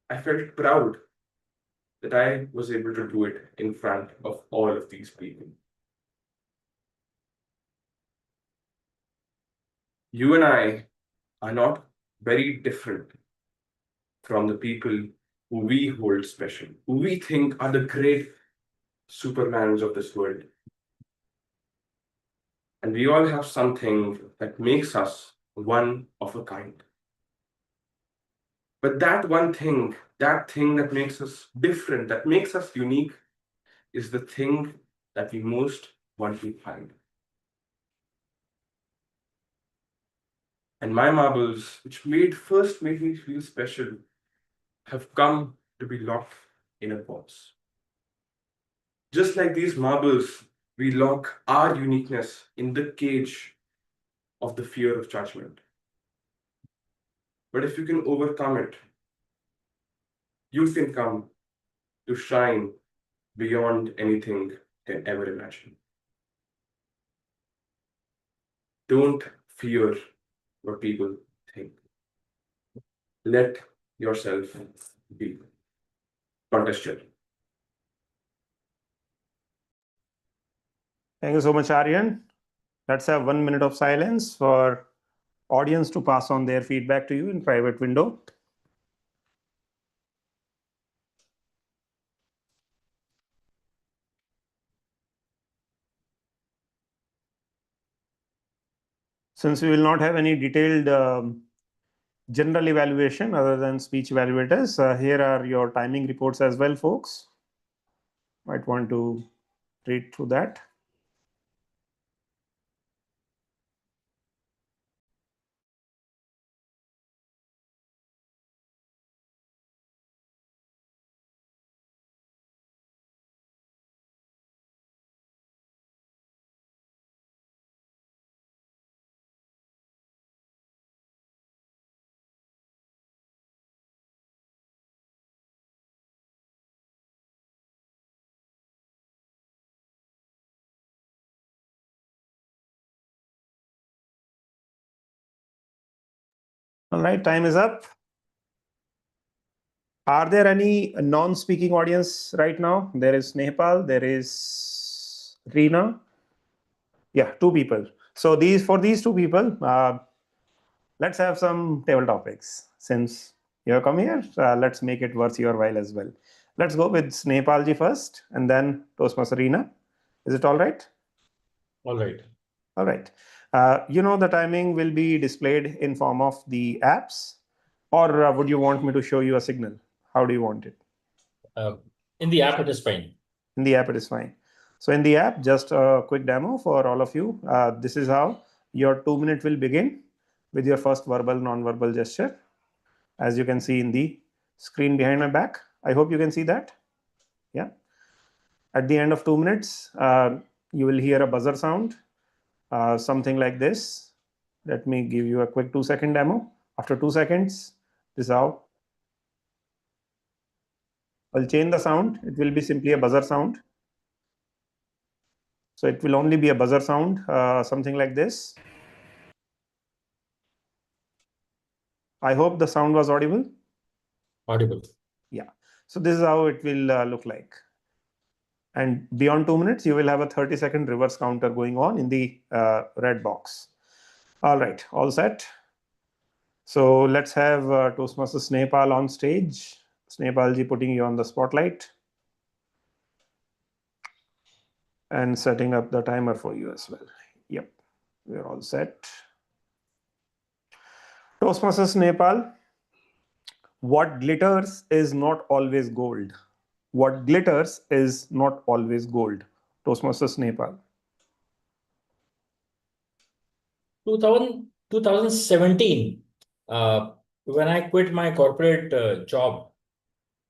I felt proud that I was able to do it in front of all of these people. You and I are not very different from the people who we hold special, who we think are the great supermans of this world. And we all have something that makes us one of a kind. But that thing that makes us different, that makes us unique, is the thing that we most want to hide. And my marbles, which first made me feel special, have come to be locked in a box. Just like these marbles, we lock our uniqueness in the cage of the fear of judgment. But if you can overcome it, you can come to shine beyond anything you can ever imagine. Don't fear what people think. Let yourself be. Contextual. Thank you so much, Aryan. Let's have 1 minute of silence for audience to pass on their feedback to you in private window. Since we will not have any detailed general evaluation other than speech evaluators. Here are your timing reports as well, folks. Might want to read through that. All right, time is up. Are there any non-speaking audience right now? There is Nepal, there is Reena. Yeah, two people. So for these two people, let's have some table topics. Since you have come here, let's make it worth your while as well. Let's go with Nepalji first and then Toastmaster Reena. Is it all right? All right. All right. The timing will be displayed in form of the apps, or would you want me to show you a signal? How do you want it? In the app, it is fine. In the app, it is fine. So in the app, just a quick demo for all of you. This is how your 2 minute will begin with your first verbal, non-verbal gesture. As you can see in the screen behind my back. I hope you can see that. Yeah. At the end of 2 minutes, you will hear a buzzer sound, something like this. Let me give you a quick 2-second demo. After 2 seconds, this is how I'll change the sound. It will be simply a buzzer sound. So it will only be a buzzer sound, something like this. I hope the sound was audible. Audible. Yeah. So this is how it will look like. And beyond 2 minutes, you will have a 30-second reverse counter going on in the red box. All right, all set. So let's have Toastmaster Snehpal on stage. Snehpalji putting you on the spotlight and setting up the timer for you as well. Yep, we're all set. Toastmaster Snehpal, what glitters is not always gold. What glitters is not always gold. Toastmaster Snehpal. 2017, when I quit my corporate job,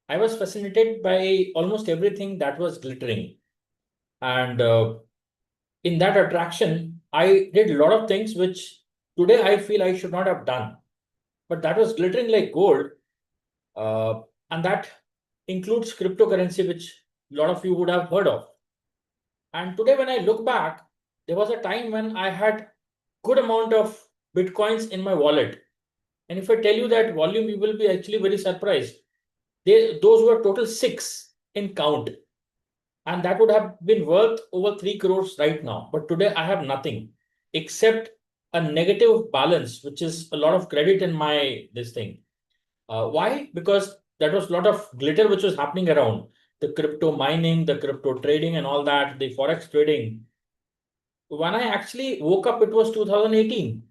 I was fascinated by almost everything that was glittering. And in that attraction, I did a lot of things which today I feel I should not have done. But that was glittering like gold. And that includes cryptocurrency, which a lot of you would have heard of. And today, when I look back, there was a time when I had good amount of bitcoins in my wallet. And if I tell you that volume, you will be actually very surprised. Those were total 6 in count. And that would have been worth over 3 crores right now. But today I have nothing except a negative balance, which is a lot of credit in this thing. Why? Because that was a lot of glitter which was happening around. The crypto mining, the crypto trading and all that, the forex trading. When I actually woke up, it was 2018.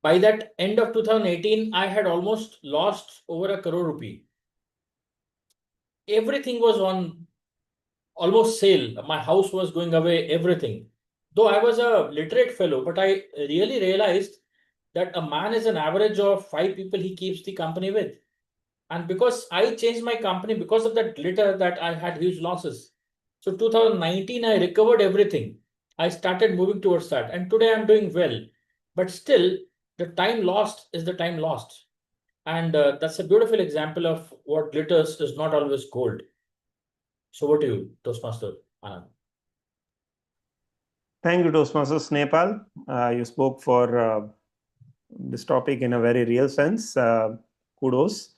By that end of 2018, I had almost lost over a crore rupee. Everything was on almost sale. My house was going away, everything. Though I was a literate fellow, but I really realized that a man is an average of 5 people he keeps the company with. And because I changed my company because of that glitter, that I had huge losses. So 2019, I recovered everything. I started moving towards that. And today I'm doing well. But still, the time lost is the time lost. And that's a beautiful example of what glitters is not always gold. So what do you, Toastmaster Anand? Thank you, Toastmaster Snehpal. You spoke for this topic in a very real sense. Kudos.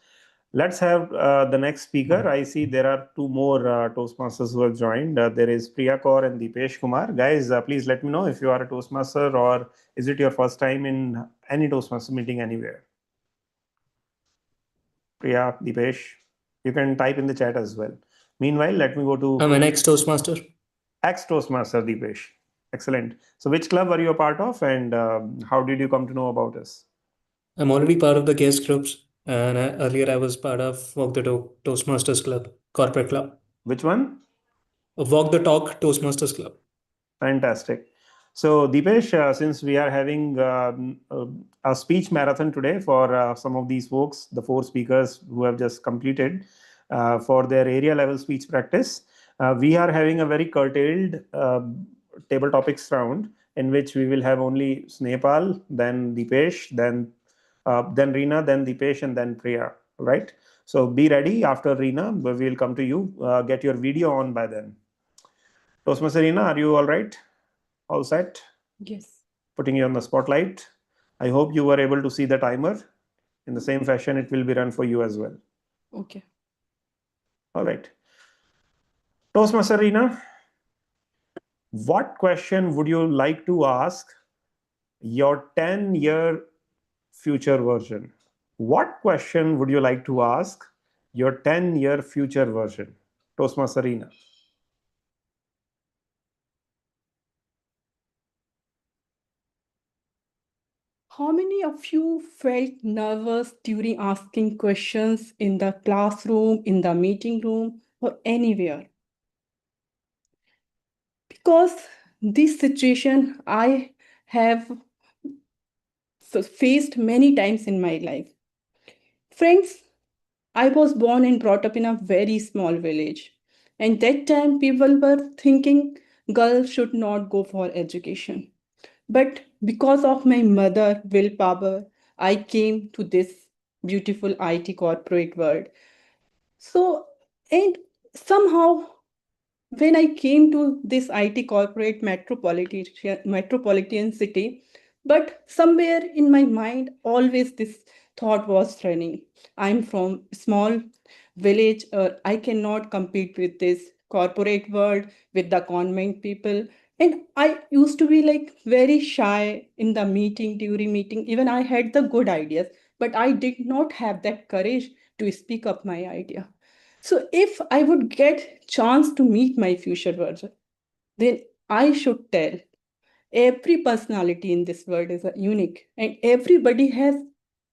Let's have the next speaker. I see there are two more Toastmasters who have joined. There is Priya Kaur and Deepesh Kumar. Guys, please let me know if you are a Toastmaster or is it your first time in any Toastmaster meeting anywhere. Priya, Deepesh, you can type in the chat as well. Meanwhile, let me go to... I'm an ex-Toastmaster. Ex-Toastmaster, Deepesh. Excellent. So which club were you a part of and how did you come to know about us? I'm already part of the guest groups, and earlier I was part of Walk the Talk Toastmasters Club, corporate club. Which one? Walk the Talk Toastmasters Club. Fantastic. So, Deepesh, since we are having a speech marathon today for some of these folks, the four speakers who have just completed for their area level speech practice, we are having a very curtailed table topics round in which we will have only Snehpal, then Deepesh, then Reena, then Deepesh, and then Priya. Right. So be ready after Reena. We will come to you. Get your video on by then. Toastmaster Reena, are you all right? All set? Yes. Putting you on the spotlight. I hope you were able to see the timer. In the same fashion, it will be run for you as well. Okay. All right. Toastmaster Reena, what question would you like to ask your 10-year future version? What question would you like to ask your 10-year future version? Toastmaster Reena. How many of you felt nervous during asking questions in the classroom, in the meeting room, or anywhere? Because this situation I have faced many times in my life. Friends, I was born and brought up in a very small village. And that time people were thinking girls should not go for education. But because of my mother willpower, I came to this beautiful IT corporate world. So, and somehow when I came to this IT corporate metropolitan city, but somewhere in my mind, always this thought was running. I'm from small village, I cannot compete with this corporate world, with the convent people. And I used to be like very shy in the meeting, during meeting. Even I had the good ideas, but I did not have that courage to speak up my idea. So if I would get chance to meet my future version, then I should tell every personality in this world is unique and everybody has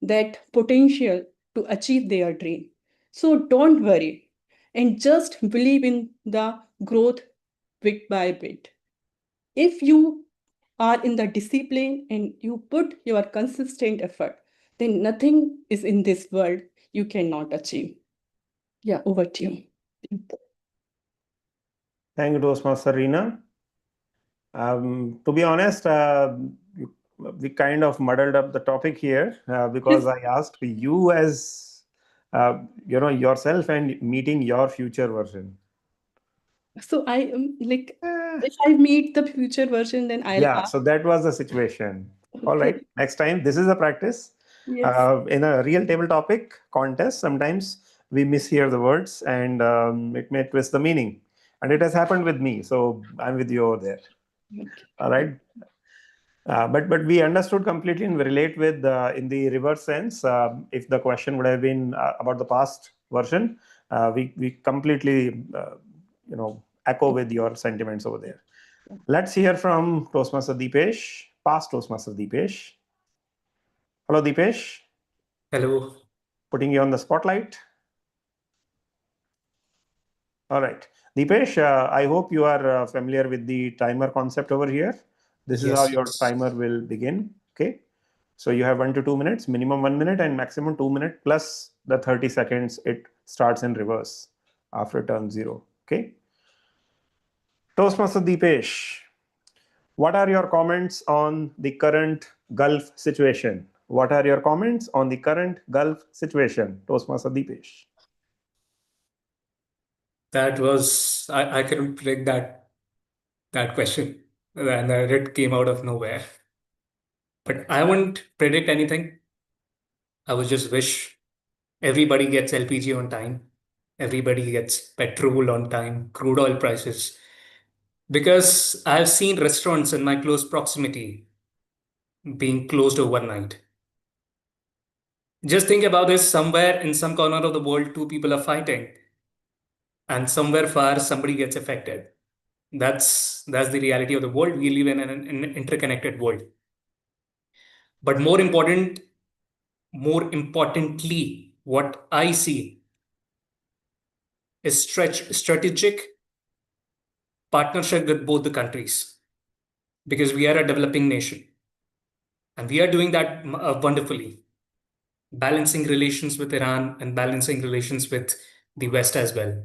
that potential to achieve their dream. So don't worry and just believe in the growth bit by bit. If you are in the discipline and you put your consistent effort, then nothing is in this world you cannot achieve. Yeah, over to you. Thank you, Toastmaster Reena. To be honest, we kind of muddled up the topic here because I asked you as yourself and meeting your future version. So I like if I meet the future version, then I'll Yeah, ask. so that was the situation. All Okay. right, next time, this is a practice. Yes. In a real table topic contest, sometimes we mishear the words and it may twist the meaning. And it has happened with me. So I'm with you over there. Okay. All right. But we understood completely and we relate with in the reverse sense. If the question would have been about the past version, we completely echo with your sentiments over there. Let's hear from Toastmaster Deepesh, past Toastmaster Deepesh. Hello, Deepesh. Hello. Putting you on the spotlight. All right. Deepesh, I hope you are familiar with the timer concept over here. This is how Yes. your timer will begin. Okay. So you have 1 to 2 minutes, minimum 1 minute and maximum 2 minutes plus the 30 seconds it starts in reverse after turn 0. Okay. Toastmaster Deepesh, what are your comments on the current Gulf situation? What are your comments on the current Gulf situation? Toastmaster Deepesh. That was I couldn't predict that question. And it came out of nowhere. But I wouldn't predict anything. I would just wish everybody gets LPG on time. Everybody gets petrol on time, crude oil prices. Because I've seen restaurants in my close proximity being closed overnight. Just think about this, somewhere in some corner of the world, two people are fighting, and somewhere far, somebody gets affected. That's the reality of the world. We live in an interconnected world. But more important, more importantly, what I see is strategic partnership with both the countries, because we are a developing nation and we are doing that wonderfully, balancing relations with Iran and balancing relations with the West as well.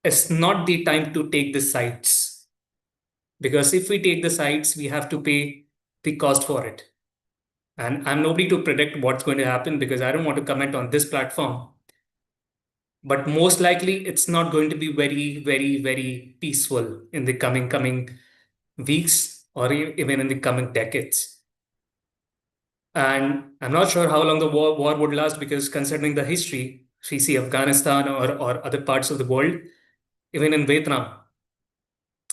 It's not the time to take the sides, because if we take the sides, we have to pay the cost for it. And I'm nobody to predict what's going to happen, because I don't want to comment on this platform. But most likely, it's not going to be very, very, very peaceful in the coming weeks, or even in the coming decades. And I'm not sure how long the war would last, because considering the history, we see Afghanistan or other parts of the world, even in Vietnam,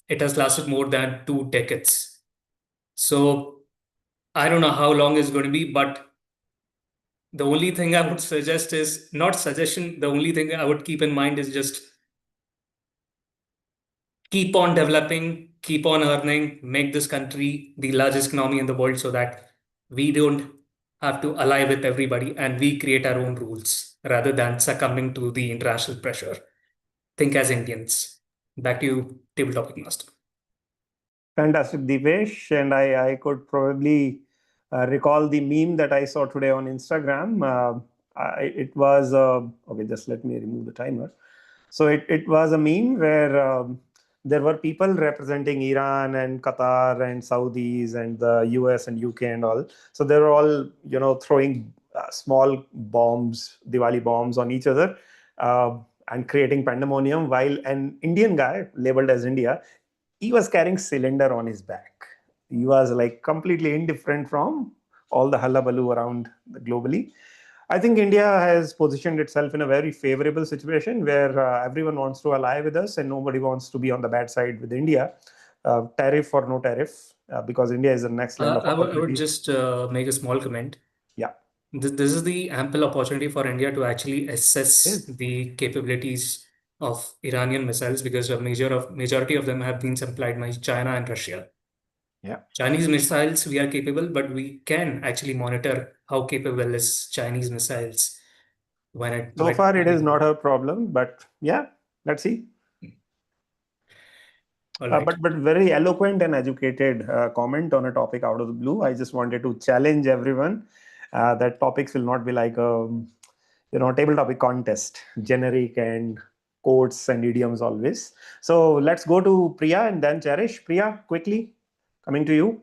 it has lasted more than 2 decades. So I don't know how long it's going to be, but the only thing I would suggest is not suggestion. The only thing I would keep in mind is just keep on developing, keep on earning, make this country the largest economy in the world, so that we don't have to ally with everybody and we create our own rules rather than succumbing to the international pressure. Think as Indians. Back to you, table topic master. Fantastic, Deepesh. And I could probably recall the meme that I saw today on Instagram. It was, okay, just let me remove the timer. So it was a meme where there were people representing Iran and Qatar and Saudis and the US and UK and all. So they were all, throwing small bombs, Diwali bombs on each other and creating pandemonium, while an Indian guy labeled as India, he was carrying cylinder on his back. He was like completely indifferent from all the hullabaloo around globally. I think India has positioned itself in a very favorable situation where everyone wants to ally with us and nobody wants to be on the bad side with India, tariff or no tariff, because India is the next land of I would opportunity. just make a small comment. Yeah. This is the ample opportunity for India to actually assess Yes. the capabilities of Iranian missiles, because a majority of them have been supplied by China and Russia. Yeah. Chinese missiles, we are capable, but we can actually monitor how capable is Chinese missiles So far, it is not a problem, but yeah, let's see. All right. But very eloquent and educated comment on a topic out of the blue. I just wanted to challenge everyone that topics will not be like a table topic contest, generic and quotes and idioms always. So let's go to Priya and then Cherish. Priya, quickly coming to you.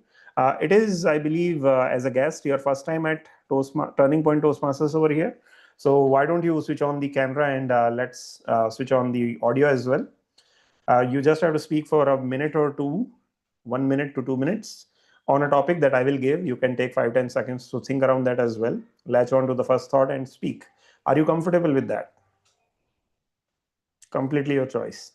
It is, I believe, as a guest, your first time at Turning Point Toastmasters over here. So why don't you switch on the camera and let's switch on the audio as well. You just have to speak for a minute or two, 1 minute to 2 minutes on a topic that I will give. You can take 5-10 seconds to think around that as well. Latch on to the first thought and speak. Are you comfortable with that? Completely your choice.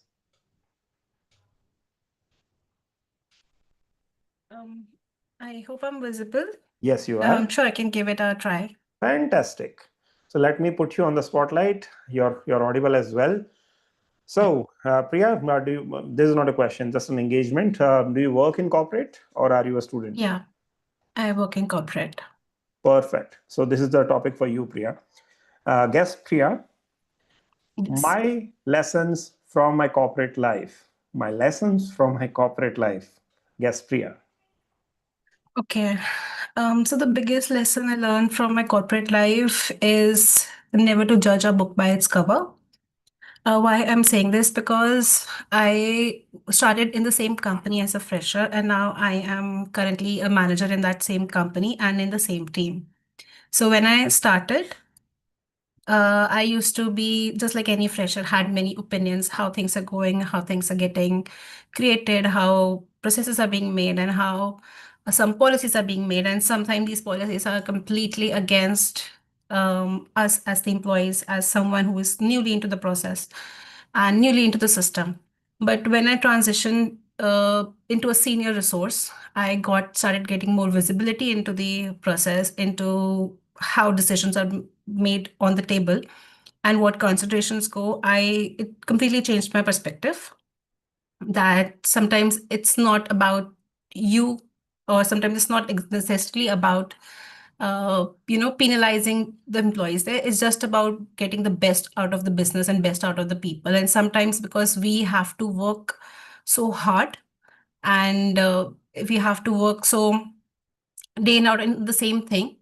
I hope I'm visible. Yes, you are. Sure, I can give it a try. Fantastic. So let me put you on the spotlight. You're audible as well. So, Priya, this is not a question, just an engagement. Do you work in corporate or are you a student? Yeah, I work in corporate. Perfect. So this is the topic for you, Priya. Guess, Priya, Yes. my lessons from my corporate life. My lessons from my corporate life. Guess, Priya. Okay. So the biggest lesson I learned from my corporate life is never to judge a book by its cover. Why I'm saying this? Because I started in the same company as a fresher, and now I am currently a manager in that same company and in the same team. So when I started, I used to be just like any fresher, had many opinions, how things are going, how things are getting created, how processes are being made, and how some policies are being made. And sometimes these policies are completely against us as the employees, as someone who is newly into the process and newly into the system. But when I transitioned into a senior resource, I started getting more visibility into the process, into how decisions are made on the table and what considerations go. It completely changed my perspective that sometimes it's not about you, or sometimes it's not necessarily about penalizing the employees there. It's just about getting the best out of the business and best out of the people. And sometimes because we have to work so hard, and if we have to work so day in out in the same thing,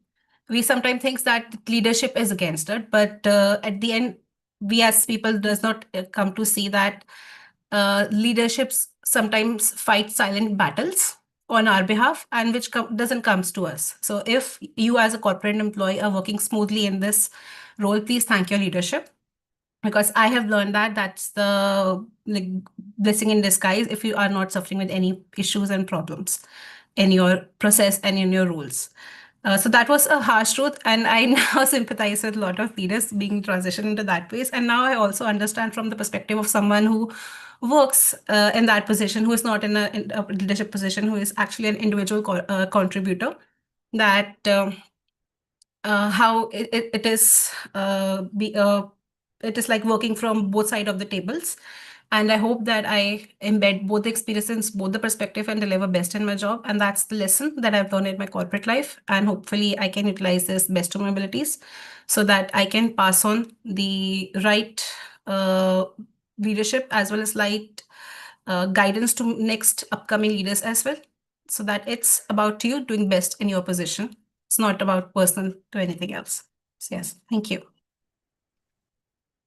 we sometimes think that leadership is against it, but at the end, we as people does not come to see that leaderships sometimes fight silent battles on our behalf, and which doesn't comes to us. So if you as a corporate employee are working smoothly in this role, please thank your leadership, because I have learned that that's the like blessing in disguise if you are not suffering with any issues and problems in your process and in your roles. So that was a harsh truth, and I now sympathize with a lot of leaders being transitioned into that place. And now I also understand from the perspective of someone who works in that position, who is not in a leadership position, who is actually an individual contributor, that how it is it is like working from both sides of the tables. And I hope that I embed both the experiences, both the perspective, and deliver best in my job. And that's the lesson that I've learned in my corporate life. And hopefully I can utilize this best to my abilities so that I can pass on the right uh, leadership as well as light guidance to next upcoming leaders as well. So that it's about you doing best in your position. It's not about personal to anything else. So yes, thank you.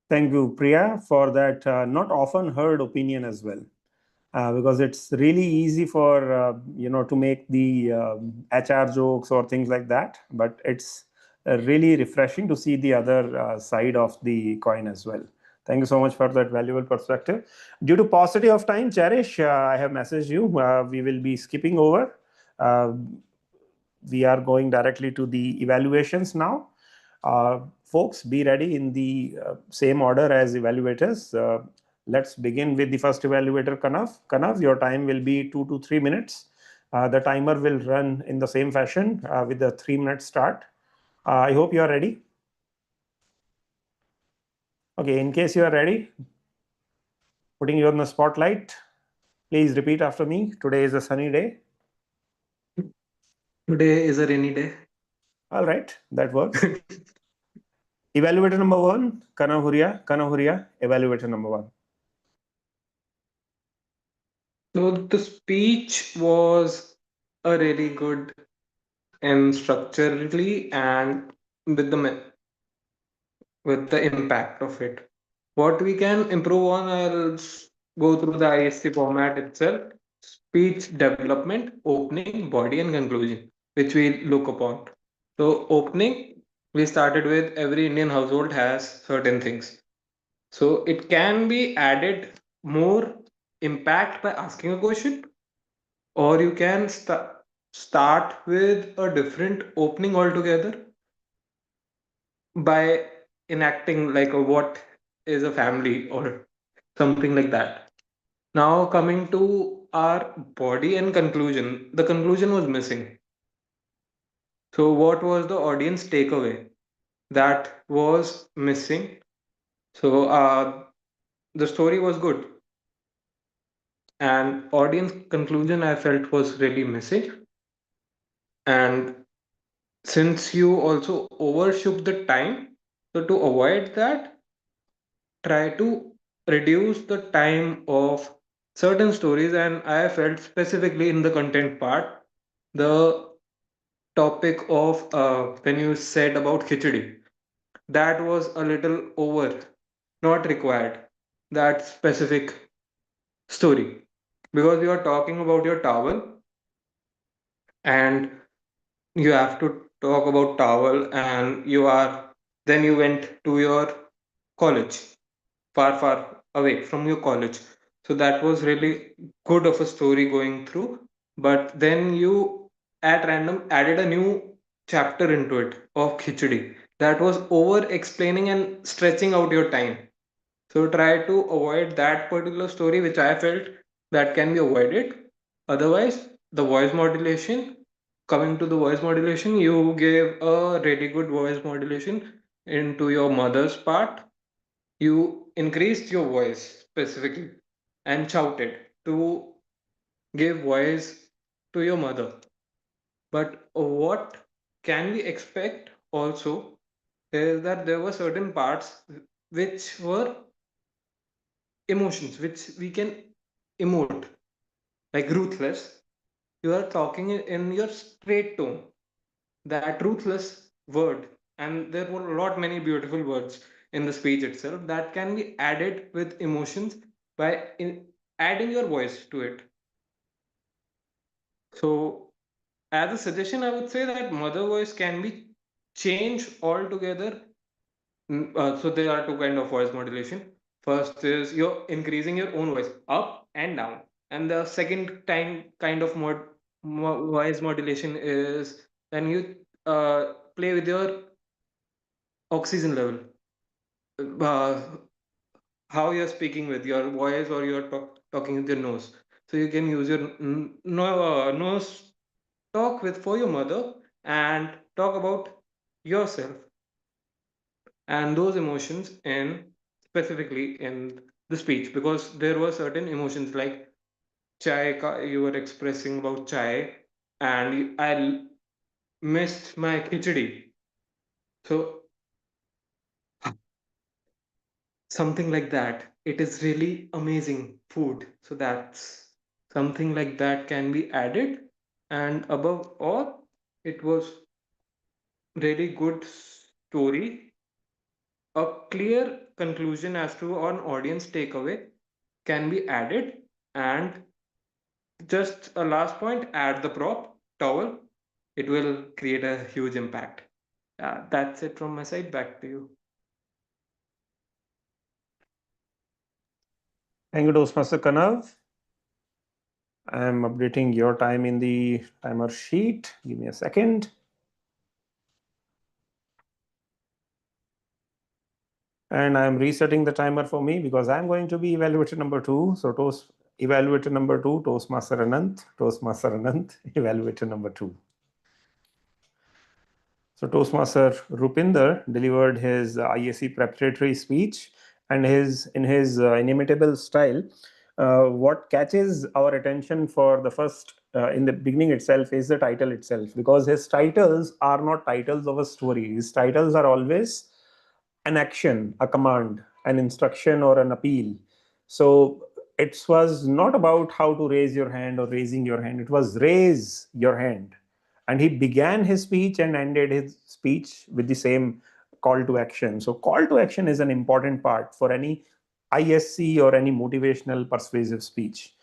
Thank you, Priya, for that not often heard opinion as well. Because it's really easy for to make the HR jokes or things like that, but it's really refreshing to see the other side of the coin as well. Thank you so much for that valuable perspective. Due to paucity of time, Cherish, I have messaged you. We will be skipping over. Uh, we are going directly to the evaluations now. Folks, be ready in the same order as evaluators. Let's begin with the first evaluator, Kanav. Kanav, your time will be 2 to 3 minutes. The timer will run in the same fashion with the 3 minute start. I hope you are ready. Okay, in case you are ready, putting you on the spotlight, please repeat after me. Today is a sunny day. Today is a rainy day. All right, that works. Evaluator number one, Kanahuria. Kanahuria, evaluator number one. So the speech was a really good and structurally and with with the impact of it. What we can improve on, go through the ISC format itself: speech development, opening, body, and conclusion, which we look upon. So, opening, we started with every Indian household has certain things. So, it can be added more impact by asking a question, or you can start with a different opening altogether by enacting like a what is a family or something like that. Now coming to our body and conclusion, the conclusion was missing. So what was the audience takeaway? That was missing. So the story was good, and audience conclusion I felt was really missing. And since you also overshoot the time, so to avoid that, try to reduce the time of certain stories. And I felt specifically in the content part, the topic of when you said about khichdi, that was a little over, not required, that specific story, because you are talking about your towel, and you have to talk about towel, and you are then you went to your college, far away from your college. So that was really good of a story going through, but then you at random added a new chapter into it of khichdi that was over explaining and stretching out your time. So try to avoid that particular story, which I felt that can be avoided. Otherwise, the voice modulation, coming to the voice modulation, you gave a really good voice modulation into your mother's part. You increased your voice specifically and shouted to give voice to your mother. But what can we expect also is that there were certain parts which were emotions which we can emote, like ruthless. You are talking in your straight tone, that ruthless word, and there were a lot many beautiful words in the speech itself that can be added with emotions by adding your voice to it. So as a suggestion, I would say that mother voice can be changed altogether. So there are two kind of voice modulation. First is you're increasing your own voice up and down, and the second kind of voice modulation is when you play with your oxygen level, uh, how you're speaking with your voice or you're talking with your nose. So you can use your nose talk with for your mother and talk about yourself and those emotions in specifically in the speech, because there were certain emotions like you were expressing about chai, and I missed my khichdi. So something like that. It is really amazing food. So that's something like that can be added. And above all, it was really good story. A clear conclusion as to an audience takeaway can be added. And just a last point, add the prop towel. It will create a huge impact. That's it from my side. Back to you. Thank you, Toastmaster Kanav. I'm updating your time in the timer sheet. Give me a second. And I'm resetting the timer for me because I'm going to be evaluator number 2. So evaluator number 2, Toastmaster Anant, evaluator number 2. So Toastmaster Rupinder delivered his ISC preparatory speech, and in his inimitable style, what catches our attention for the first in the beginning itself is the title itself, because his titles are not titles of a story. His titles are always an action, a command, an instruction, or an appeal. So it was not about how to raise your hand or raising your hand. It was raise your hand. And he began his speech and ended his speech with the same call to action. So call to action is an important part for any ISC or any motivational persuasive speech.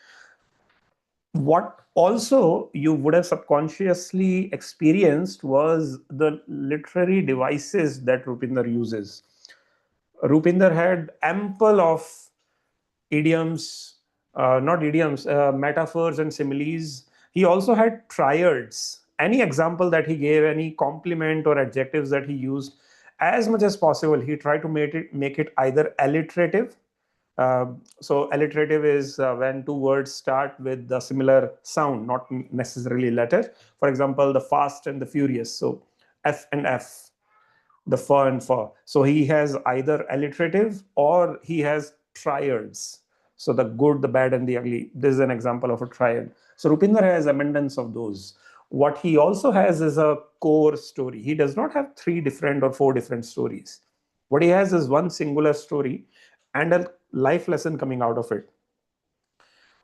What also you would have subconsciously experienced was the literary devices that Rupinder uses. Rupinder had ample of idioms, not idioms, metaphors and similes. He also had triads. Any example that he gave, any compliment or adjectives that he used, as much as possible, he tried to make it either alliterative. So alliterative is when two words start with a similar sound, not necessarily letter. For example, the fast and the furious. So F and F, the fur and fur. So he has either alliterative or he has triads. So the good, the bad, and the ugly. This is an example of a triad. So Rupinder has abundance of those. What he also has is a core story. He does not have 3 different or 4 different stories. What he has is one singular story and a life lesson coming out of it.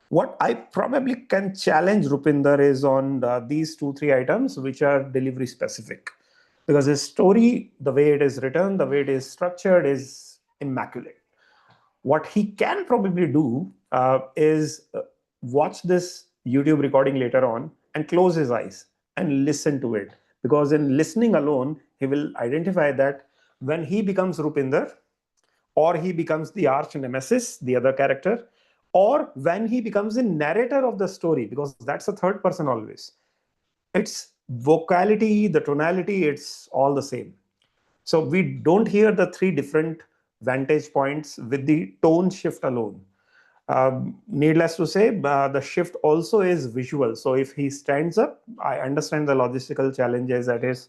What I probably can challenge Rupinder is on these 2-3 items which are delivery specific, because his story, the way it is written, the way it is structured, is immaculate. What he can probably do is watch this YouTube recording later on and close his eyes and listen to it, because in listening alone he will identify that when he becomes Rupinder, or he becomes the arch nemesis, the other character, or when he becomes the narrator of the story, because that's a third person always. Its vocality, the tonality, it's all the same. So we don't hear the 3 different vantage points with the tone shift alone. Needless to say, the shift also is visual. So if he stands up, I understand the logistical challenges at his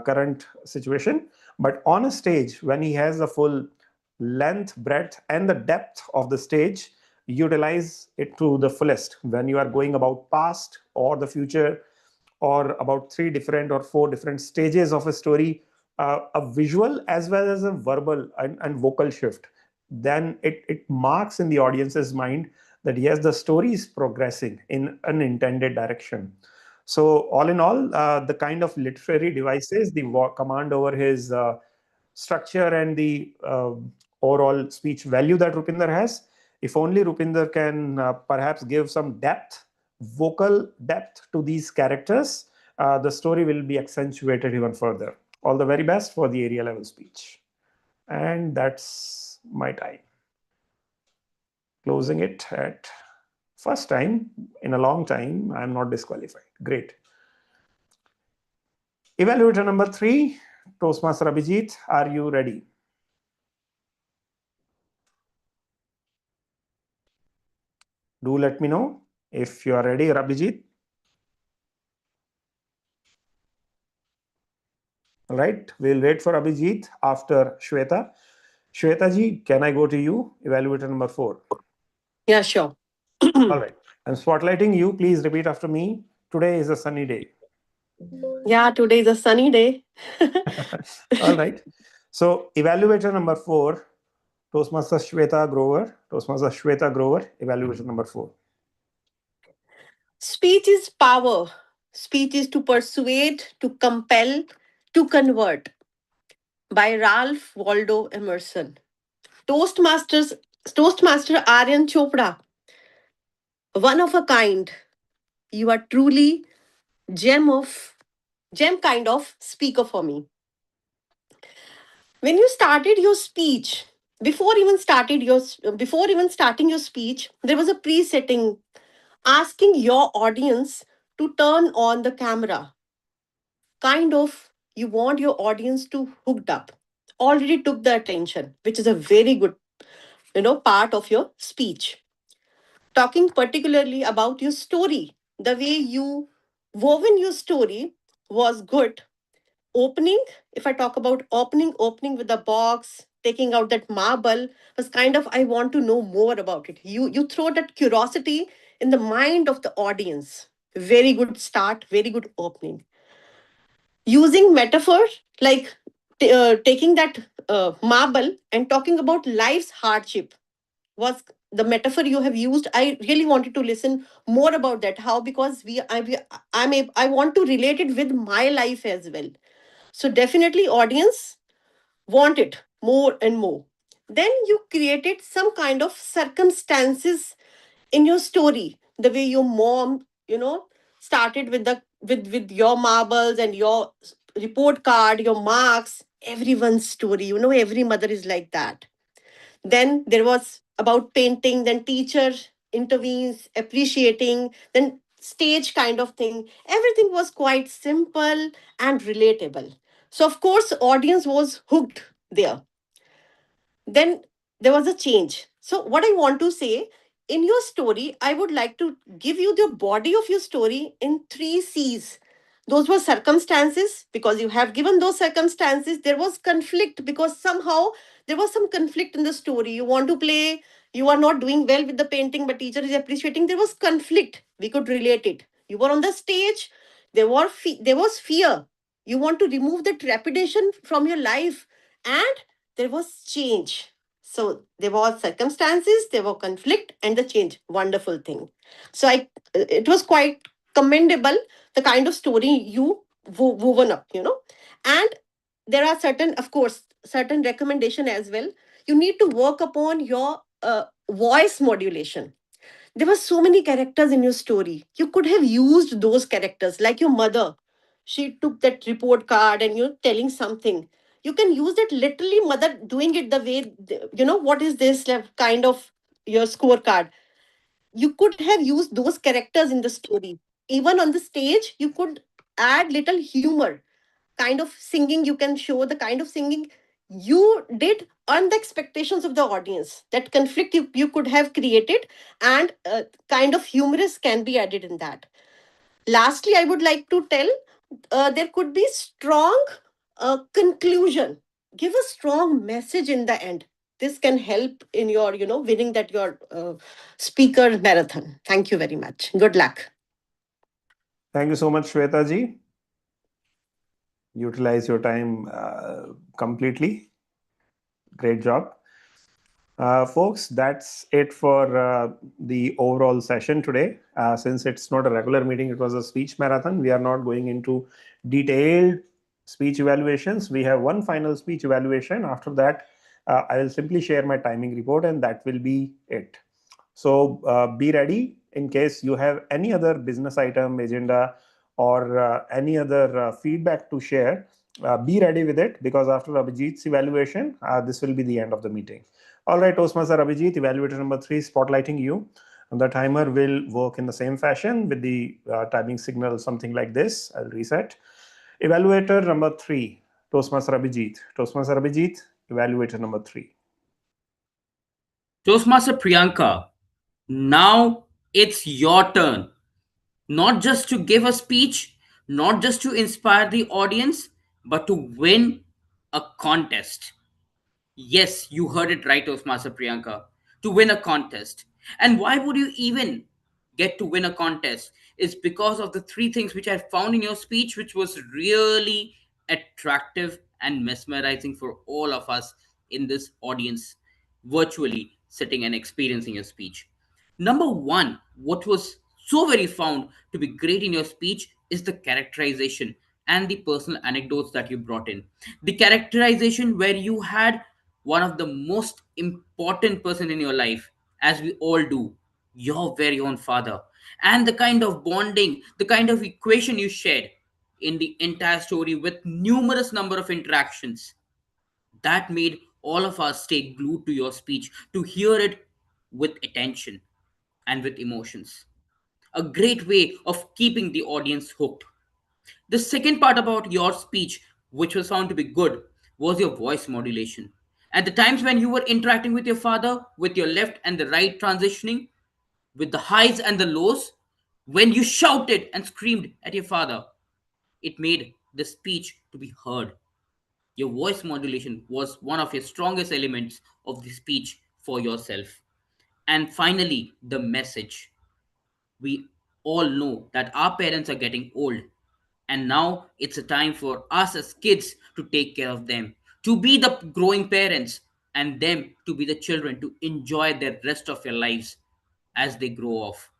current situation. But on a stage, when he has the full length, breadth, and the depth of the stage, utilize it to the fullest. When you are going about past or the future, or about 3 different or 4 different stages of a story, a visual as well as a verbal and vocal shift, then it marks in the audience's mind that yes, the story is progressing in an intended direction. So, all in all, the kind of literary devices, the command over his structure and the overall speech value that Rupinder has, if only Rupinder can perhaps give some depth, vocal depth to these characters, the story will be accentuated even further. All the very best for the area level speech. And that's my time. Closing it at first time in a long time. I'm not disqualified. Great. Evaluator number 3, Toastmaster Abhijit, are you ready? Do let me know if you are ready, Abhijit. All right, we'll wait for Abhijit after Shweta. Shweta ji, can I go to you? Evaluator number 4. Yeah, sure. All right, I'm spotlighting you. Please repeat after me. Today is a sunny day. Yeah, today is a sunny day. All right. So, evaluator number 4, Toastmaster Shweta Grover. Toastmaster Shweta Grover, evaluator number 4. Speech is power. Speech is to persuade, to compel, to convert. By Ralph Waldo Emerson. Toastmasters, Toastmaster Aryan Chopra. One of a kind. You are truly gem kind of speaker for me. When you started your speech, before even starting your speech, there was a pre-setting asking your audience to turn on the camera. Kind of you want your audience to hooked up. Already took the attention, which is a very good, part of your speech. Talking particularly about your story, the way you woven your story was good. Opening, if I talk about opening with the box, taking out that marble was kind of, I want to know more about it. You throw that curiosity in the mind of the audience. Very good start, very good opening. Using metaphor like taking that marble and talking about life's hardship was the metaphor you have used. I really wanted to listen more about that. How? Because I want to relate it with my life as well. So definitely audience want it more and more. Then you created some kind of circumstances in your story, the way your mom, started with the with your marbles and your report card, your marks, everyone's story. Every mother is like that. Then there was about painting, then teacher intervenes, appreciating, then stage kind of thing. Everything was quite simple and relatable. So of course, audience was hooked there. Then there was a change. So what I want to say, in your story, I would like to give you the body of your story in 3 C's. Those were circumstances, because you have given those circumstances. There was conflict because somehow there was some conflict in the story. You want to play, you are not doing well with the painting, but teacher is appreciating. There was conflict. We could relate it. You were on the stage. There was fear. You want to remove that trepidation from your life, and there was change. So there was circumstances, there were conflict, and the change. Wonderful thing. So it was quite commendable, the kind of story you woven up, And there are certain, of course, certain recommendation as well. You need to work upon your voice modulation. There were so many characters in your story. You could have used those characters, like your mother. She took that report card and you're telling something. You can use it literally, mother doing it the way, what is this kind of your scorecard. You could have used those characters in the story. Even on the stage, you could add little humor, kind of singing. You can show the kind of singing you did on the expectations of the audience. That conflict you could have created, and kind of humorous can be added in that. Lastly, I would like to tell, there could be strong conclusion. Give a strong message in the end. This can help in your, winning that your speaker marathon. Thank you very much. Good luck. Thank you so much, Shweta ji. Utilize your time completely. Great job. Folks, that's it for the overall session today. Since it's not a regular meeting, it was a speech marathon. We are not going into detailed speech evaluations. We have one final speech evaluation. After that, I will simply share my timing report, and that will be it. So be ready in case you have any other business item, agenda, or any other feedback to share. Be ready with it, because after Abhijit's evaluation, this will be the end of the meeting. All right, Toastmaster Abhijit, evaluator number 3, spotlighting you. And the timer will work in the same fashion with the timing signal, something like this. I'll reset. Evaluator number 3, Toastmaster Abhijit. Toastmaster Abhijit, evaluator number 3. Toastmaster Priyanka, now it's your turn. Not just to give a speech, not just to inspire the audience, but to win a contest. Yes, you heard it right, Toastmaster Priyanka. To win a contest. And why would you even get to win a contest? It's because of the three things which I found in your speech, which was really attractive and mesmerizing for all of us in this audience, virtually sitting and experiencing your speech. Number one, what was so very found to be great in your speech is the characterization and the personal anecdotes that you brought in. The characterization where you had one of the most important person in your life, as we all do, your very own father, and the kind of bonding, the kind of equation you shared in the entire story with numerous number of interactions that made all of us stay glued to your speech to hear it with attention and with emotions. A great way of keeping the audience hooked. The second part about your speech, which was found to be good, was your voice modulation. At the times when you were interacting with your father, with your left and the right transitioning, with the highs and the lows, when you shouted and screamed at your father, it made the speech to be heard. Your voice modulation was one of your strongest elements of the speech for yourself. And finally, the message. We all know that our parents are getting old, and now it's a time for us as kids to take care of them, to be the growing parents, and them to be the children to enjoy their rest of their lives as they grow off.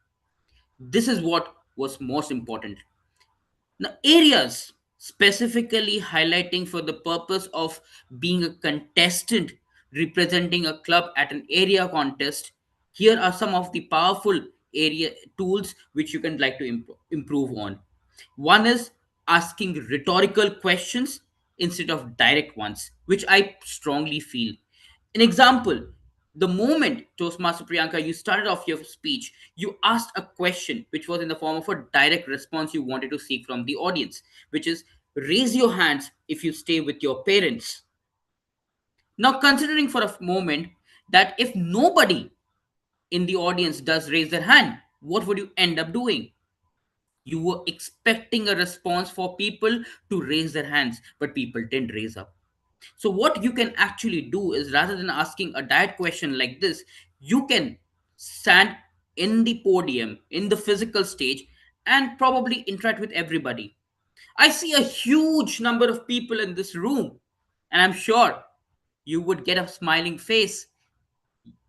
This is what was most important. Now, areas specifically highlighting for the purpose of being a contestant representing a club at an area contest. Here are some of the powerful area tools which you can like to improve on. One is asking rhetorical questions instead of direct ones, which I strongly feel. An example, the moment Toastmaster Priyanka, you started off your speech, you asked a question which was in the form of a direct response you wanted to seek from the audience, which is raise your hands if you stay with your parents. Now, considering for a moment that if nobody in the audience does raise their hand, what would you end up doing? You were expecting a response for people to raise their hands, but people didn't raise up. So, what you can actually do is rather than asking a direct question like this, you can stand in the podium, in the physical stage, and probably interact with everybody. I see a huge number of people in this room, and I'm sure you would get a smiling face.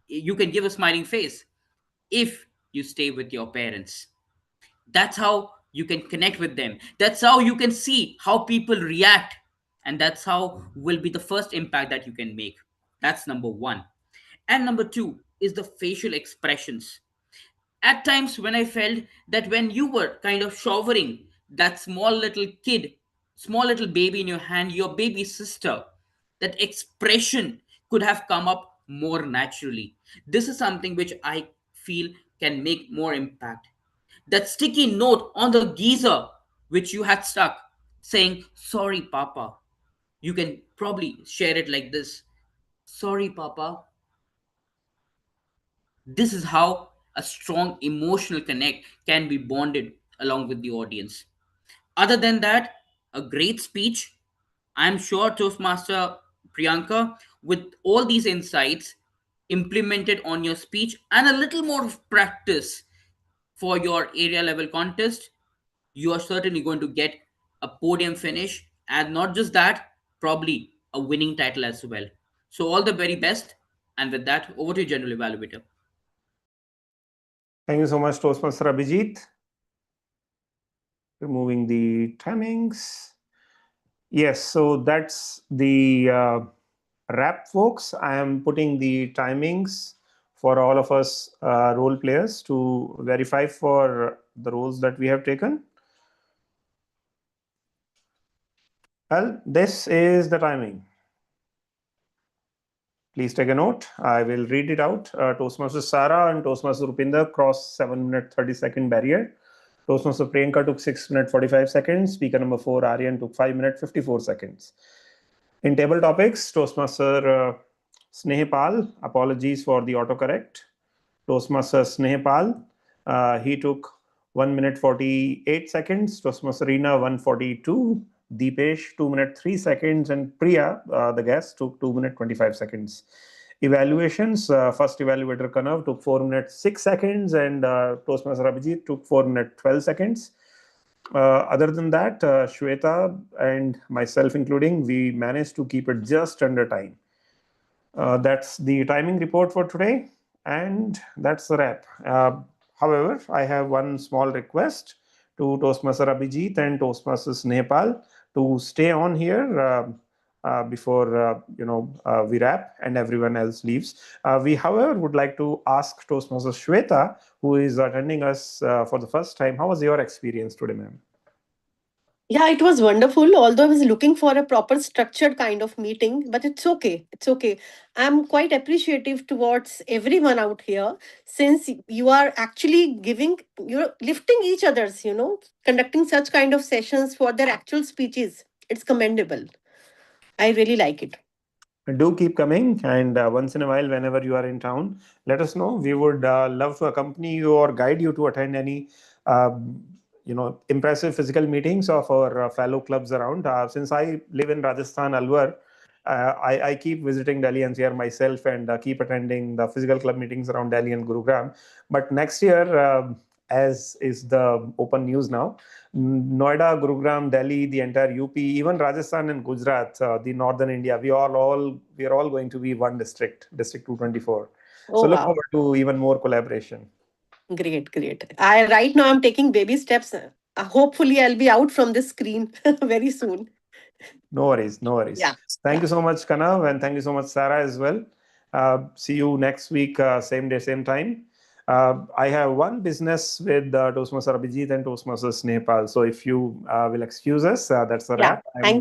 You can give a smiling face if you stay with your parents. That's how you can connect with them. That's how you can see how people react. And that's how will be the first impact that you can make. That's number one. And number two is the facial expressions. At times when I felt that when you were kind of showering that small little kid, small little baby in your hand, your baby sister, that expression could have come up more naturally. This is something which I feel can make more impact. That sticky note on the geyser which you had stuck saying, Sorry, Papa. You can probably share it like this: Sorry, Papa. This is how a strong emotional connect can be bonded along with the audience. Other than that, a great speech. I'm sure Toastmaster Priyanka, with all these insights implemented on your speech and a little more of practice for your area level contest, you are certainly going to get a podium finish, and not just that, probably a winning title as well. So, all the very best. And with that, over to you, General Evaluator. Thank you so much, Toastmaster Abhijit. Removing the timings. Yes, so that's the wrap, folks. I am putting the timings for all of us role players to verify for the roles that we have taken. Well, this is the timing. Please take a note. I will read it out. Toastmaster Sara and Toastmaster Rupinder crossed 7-minute 30-second barrier. Toastmaster Priyanka took 6-minute 45 seconds. Speaker number 4, Aryan, took 5-minute 54 seconds. In table topics, Toastmaster Snehpal, apologies for the autocorrect. Toastmaster Snehpal, he took 1-minute 48 seconds. Toastmaster Reena, 1:42. Deepesh, 2-minute 3 seconds. And Priya, the guest, took 2-minute 25 seconds. Evaluations, first evaluator Kanav took 4-minute 6 seconds, and Toastmaster Abhijit took 4-minute 12 seconds. Other than that, Shweta and myself including, we managed to keep it just under time. That's the timing report for today, and that's the wrap. However, I have one small request to Toastmaster Abhijit and Toastmasters Nepal to stay on here before we wrap and everyone else leaves. We, however, would like to ask Toastmaster Shweta, who is attending us for the first time, how was your experience today, ma'am? Yeah, it was wonderful. Although I was looking for a proper structured kind of meeting, but it's okay. It's okay. I'm quite appreciative towards everyone out here, since you are actually you're lifting each other's, conducting such kind of sessions for their actual speeches. It's commendable. I really like it. Do keep coming, and once in a while, whenever you are in town, let us know. We would love to accompany you or guide you to attend any impressive physical meetings of our fellow clubs around. Since I live in Rajasthan, Alwar, I keep visiting Delhi NCR myself and keep attending the physical club meetings around Delhi and Gurugram. But next year, as is the open news now, Noida, Gurugram, Delhi, the entire UP, even Rajasthan and Gujarat, the northern India, we are all going to be one district, District 224. Oh, So look wow. forward to even more collaboration. Great, great. Right now I'm taking baby steps. Hopefully I'll be out from this screen very soon. No worries, no worries. Yeah. Thank you so much, Kanav, and thank you so much, Sarah, as well. See you next week, same day, same time. I have one business with Toastmaster Abhijit and Toastmasters Nepal. So if you will excuse us, that's the Yeah. wrap. Thank